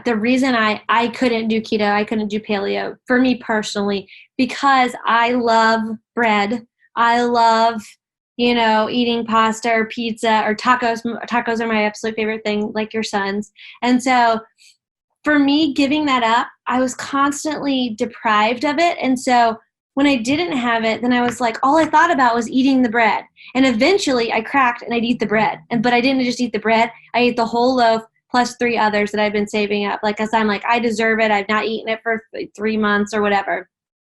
the reason I couldn't do keto, I couldn't do paleo, for me personally, because I love bread. I love, eating pasta or pizza or tacos. Tacos are my absolute favorite thing, like your son's. And so for me, giving that up, I was constantly deprived of it. And so when I didn't have it, then I was like, all I thought about was eating the bread. And eventually I cracked and I'd eat the bread. But I didn't just eat the bread. I ate the whole loaf plus 3 others that I've been saving up. Like, cause I'm like, I deserve it. I've not eaten it for 3 months or whatever.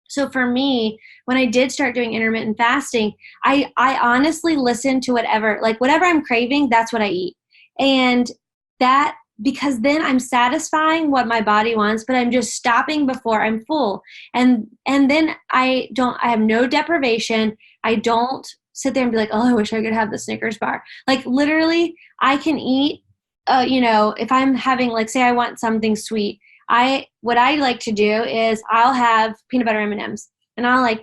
So for me, when I did start doing intermittent fasting, I honestly listened to whatever I'm craving, that's what I eat. And that, because then I'm satisfying what my body wants, but I'm just stopping before I'm full. And then I have no deprivation. I don't sit there and be like, oh, I wish I could have the Snickers bar. Like literally I can eat, if I'm having, like, say I want something sweet, what I like to do is I'll have peanut butter M&Ms and I'll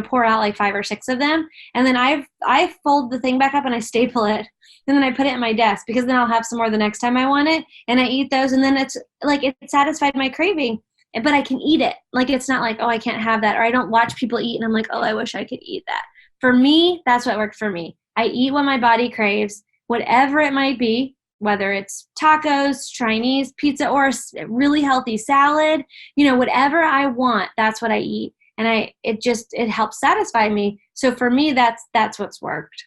pour out like 5 or 6 of them. And then I fold the thing back up and I staple it. And then I put it in my desk because then I'll have some more the next time I want it. And I eat those. And then it's like, it satisfied my craving, but I can eat it. Like, it's not like, oh, I can't have that. Or I don't watch people eat and I'm like, oh, I wish I could eat that. For me, that's what worked for me. I eat what my body craves, whatever it might be, whether it's tacos, Chinese, pizza, or a really healthy salad, whatever I want, that's what I eat. And it helps satisfy me. So for me, that's what's worked.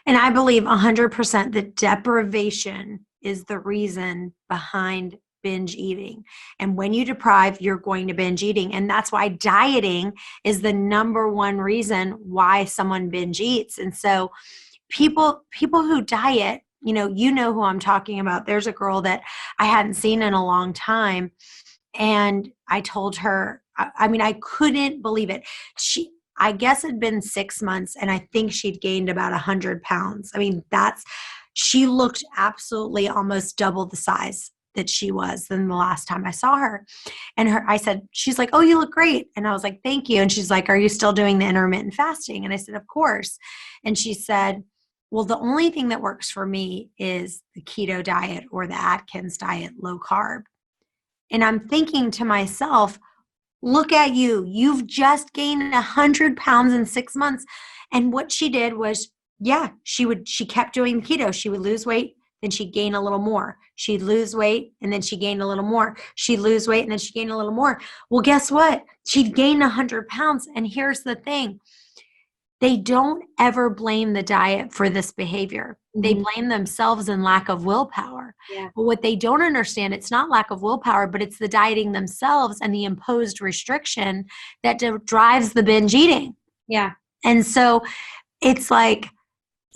And I believe 100% that deprivation is the reason behind binge eating. And when you deprive, you're going to binge eating. And that's why dieting is the number one reason why someone binge eats. And so people who diet, you know who I'm talking about. There's a girl that I hadn't seen in a long time. And I told her, I couldn't believe it. I guess it'd been 6 months and I think she'd gained about 100 pounds. She looked absolutely almost double the size that she was than the last time I saw her. And I said, she's like, oh, you look great. And I was like, thank you. And she's like, are you still doing the intermittent fasting? And I said, of course. And she said, well, the only thing that works for me is the keto diet or the Atkins diet, low carb. And I'm thinking to myself, look at you. You've just gained 100 pounds in 6 months. And what she did was, she kept doing keto. She would lose weight, then she'd gain a little more. She'd lose weight, and then she gained a little more. She'd lose weight, and then she gained a little more. Well, guess what? She'd gained 100 pounds. And here's the thing. They don't ever blame the diet for this behavior. Mm-hmm. They blame themselves and lack of willpower. Yeah. But what they don't understand, it's not lack of willpower, but it's the dieting themselves and the imposed restriction that drives the binge eating. Yeah. And so it's like,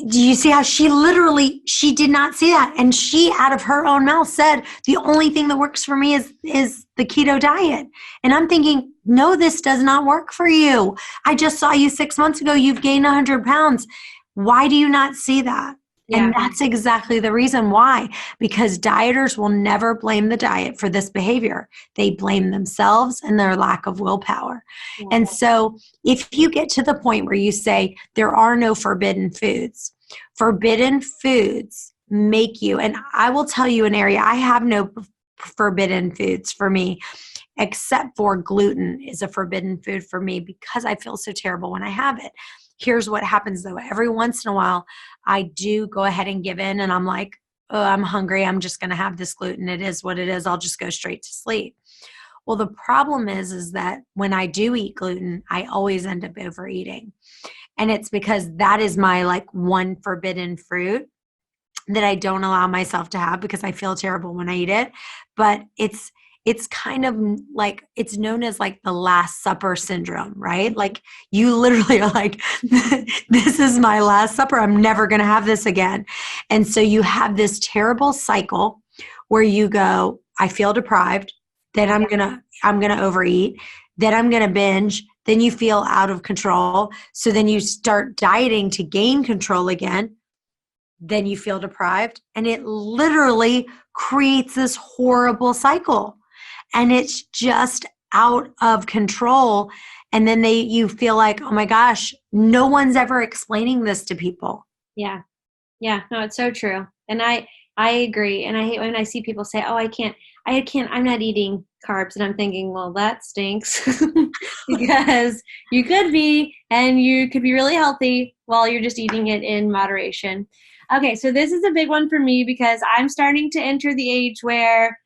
do you see how she did not see that? And she, out of her own mouth, said, the only thing that works for me is the keto diet. And I'm thinking, no, this does not work for you. I just saw you 6 months ago. You've gained 100 pounds. Why do you not see that? Yeah. And that's exactly the reason why, because dieters will never blame the diet for this behavior. They blame themselves and their lack of willpower. Yeah. And so if you get to the point where you say there are no forbidden foods make you, and I will tell you an area, I have no forbidden foods for me, except for gluten is a forbidden food for me because I feel so terrible when I have it. Here's what happens though. Every once in a while, I do go ahead and give in and I'm like, oh, I'm hungry. I'm just going to have this gluten. It is what it is. I'll just go straight to sleep. Well, the problem is that when I do eat gluten, I always end up overeating. And it's because that is my like one forbidden fruit that I don't allow myself to have because I feel terrible when I eat it. But it's kind of like, it's known as like the Last Supper syndrome, right? Like you literally are like, this is my last supper. I'm never going to have this again. And so you have this terrible cycle where you go, I feel deprived, then I'm going to overeat, then I'm going to binge, then you feel out of control. So then you start dieting to gain control again. Then you feel deprived, and it literally creates this horrible cycle, and it's just out of control. And then you feel like, oh my gosh, no one's ever explaining this to people. Yeah. Yeah. No, it's so true. And I agree. And I hate when I see people say, oh, I can't, I'm not eating carbs. And I'm thinking, well, that stinks because you could be, and you could be really healthy while you're just eating it in moderation. Okay. So this is a big one for me because I'm starting to enter the age where,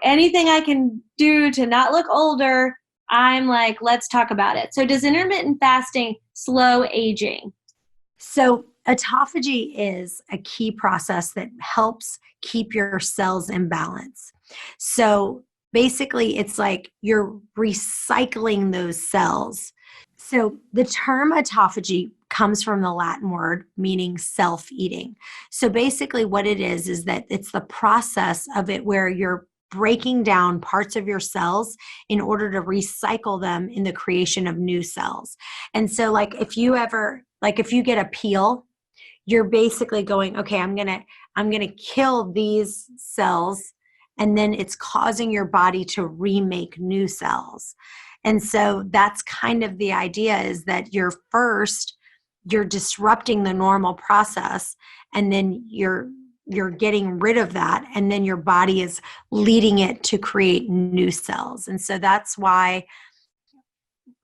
anything I can do to not look older, I'm like, let's talk about it. So does intermittent fasting slow aging? So autophagy is a key process that helps keep your cells in balance. So basically, it's like you're recycling those cells. So the term autophagy comes from the Latin word meaning self-eating. So basically what it is that it's the process of it where you're breaking down parts of your cells in order to recycle them in the creation of new cells. And so like if you get a peel, you're basically going, okay, I'm going to kill these cells, and then it's causing your body to remake new cells. And so that's kind of the idea, is that you're disrupting the normal process, and then you're getting rid of that, and then your body is leading it to create new cells. And so that's why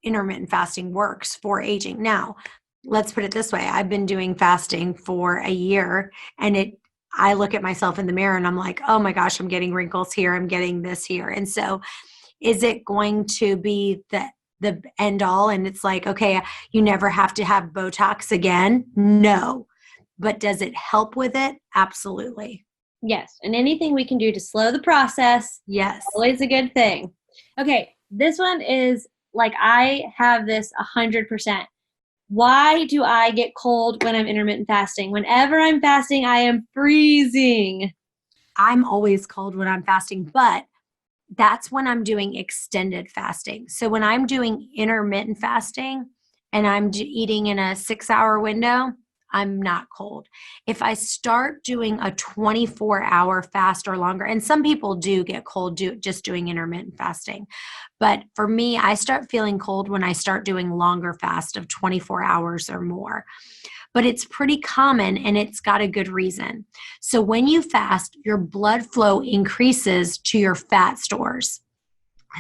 intermittent fasting works for aging. Now, let's put it this way. I've been doing fasting for a year, and I look at myself in the mirror and I'm like, oh my gosh, I'm getting wrinkles here. I'm getting this here. And so is it going to be the end all? And it's like, okay, you never have to have Botox again? No. But does it help with it? Absolutely. Yes. And anything we can do to slow the process. Yes. Always a good thing. Okay. This one is like, I have this 100%. Why do I get cold when I'm intermittent fasting? Whenever I'm fasting, I am freezing. I'm always cold when I'm fasting, but that's when I'm doing extended fasting. So when I'm doing intermittent fasting and I'm eating in a 6-hour window, I'm not cold. If I start doing a 24-hour fast or longer, and some people do get cold just doing intermittent fasting, but for me, I start feeling cold when I start doing longer fast of 24 hours or more. But it's pretty common, and it's got a good reason. So when you fast, your blood flow increases to your fat stores.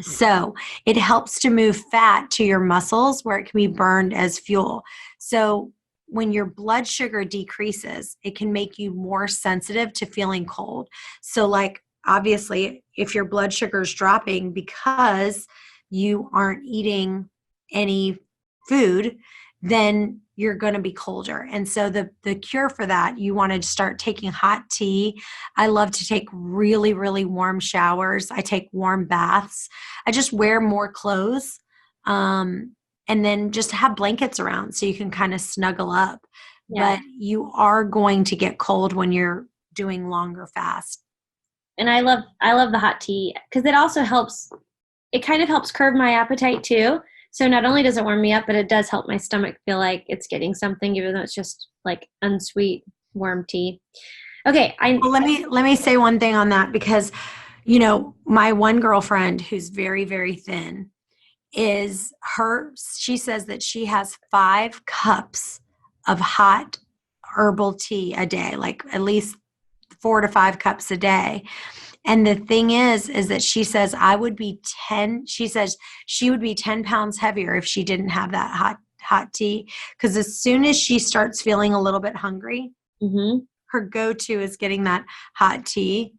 So it helps to move fat to your muscles where it can be burned as fuel. So when your blood sugar decreases, it can make you more sensitive to feeling cold. So like, obviously, if your blood sugar is dropping because you aren't eating any food, then you're going to be colder. And so the cure for that, you want to start taking hot tea. I love to take really, really warm showers. I take warm baths. I just wear more clothes. And then just have blankets around so you can kind of snuggle up. Yeah. But you are going to get cold when you're doing longer fast. And I love the hot tea because it also helps. It kind of helps curb my appetite too. So not only does it warm me up, but it does help my stomach feel like it's getting something, even though it's just like unsweet. warm tea. Okay. Well, let me say one thing on that, because, you know, my one girlfriend who's very, very thin she says that she has 5 cups of hot herbal tea a day, like at least 4 to 5 cups a day. And the thing is that she says she says she would be 10 pounds heavier if she didn't have that hot tea. Because as soon as she starts feeling a little bit hungry, her go-to is getting that hot tea.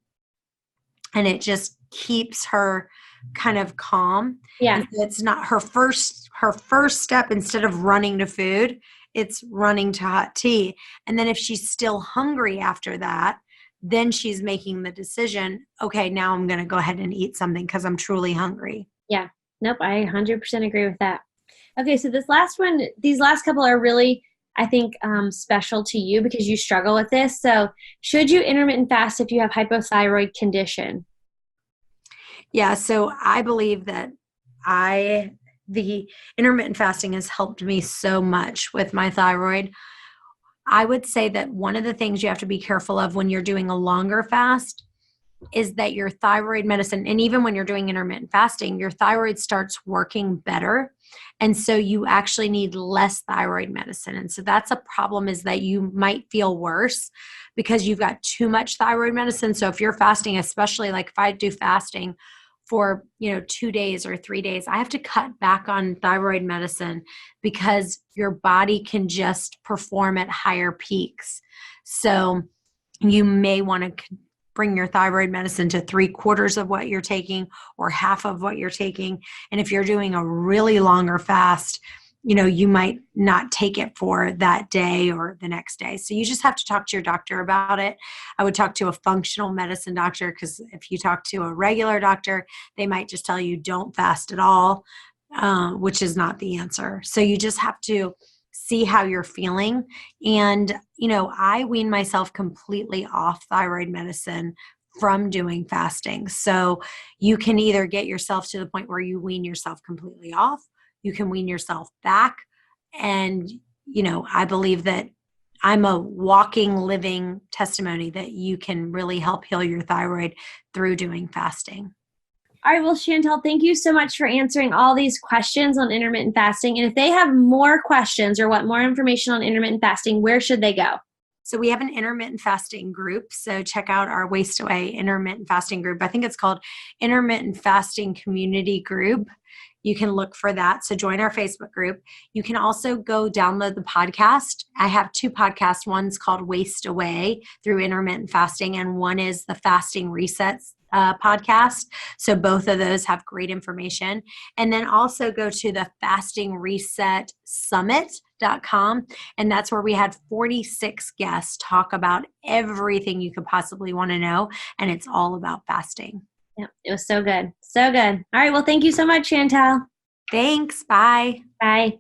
And it just keeps her kind of calm. Yeah. And so it's not her first step. Instead of running to food, it's running to hot tea. And then if she's still hungry after that, then she's making the decision, okay, now I'm going to go ahead and eat something because I'm truly hungry. Yeah. Nope. I 100% agree with that. Okay. So these last couple are really, I think, special to you because you struggle with this. So should you intermittent fast if you have hypothyroid condition? Yeah. So I believe that the intermittent fasting has helped me so much with my thyroid. I would say that one of the things you have to be careful of when you're doing a longer fast is that your thyroid medicine, and even when you're doing intermittent fasting, your thyroid starts working better. And so you actually need less thyroid medicine. And so that's a problem, is that you might feel worse because you've got too much thyroid medicine. So if you're fasting, especially like if I do fasting for 2 days or 3 days, I have to cut back on thyroid medicine because your body can just perform at higher peaks. So you may want to bring your thyroid medicine to 3/4 of what you're taking or half of what you're taking. And if you're doing a really longer fast, you might not take it for that day or the next day. So you just have to talk to your doctor about it. I would talk to a functional medicine doctor, because if you talk to a regular doctor, they might just tell you don't fast at all, which is not the answer. So you just have to see how you're feeling. And, I wean myself completely off thyroid medicine from doing fasting. So you can either get yourself to the point where you wean yourself completely off, you can wean yourself back. And, I believe that I'm a walking, living testimony that you can really help heal your thyroid through doing fasting. All right. Well, Chantel, thank you so much for answering all these questions on intermittent fasting. And if they have more questions or want more information on intermittent fasting, where should they go? So we have an intermittent fasting group. So check out our Waste Away intermittent fasting group. I think it's called Intermittent Fasting Community Group. You can look for that. So join our Facebook group. You can also go download the podcast. I have 2 podcasts. One's called Waste Away through intermittent fasting, and one is the Fasting Resets podcast. So both of those have great information. And then also go to the Fasting Reset Summit.com. And that's where we had 46 guests talk about everything you could possibly want to know. And it's all about fasting. Yeah, it was so good. So good. All right. Well, thank you so much, Chantel. Thanks. Bye. Bye.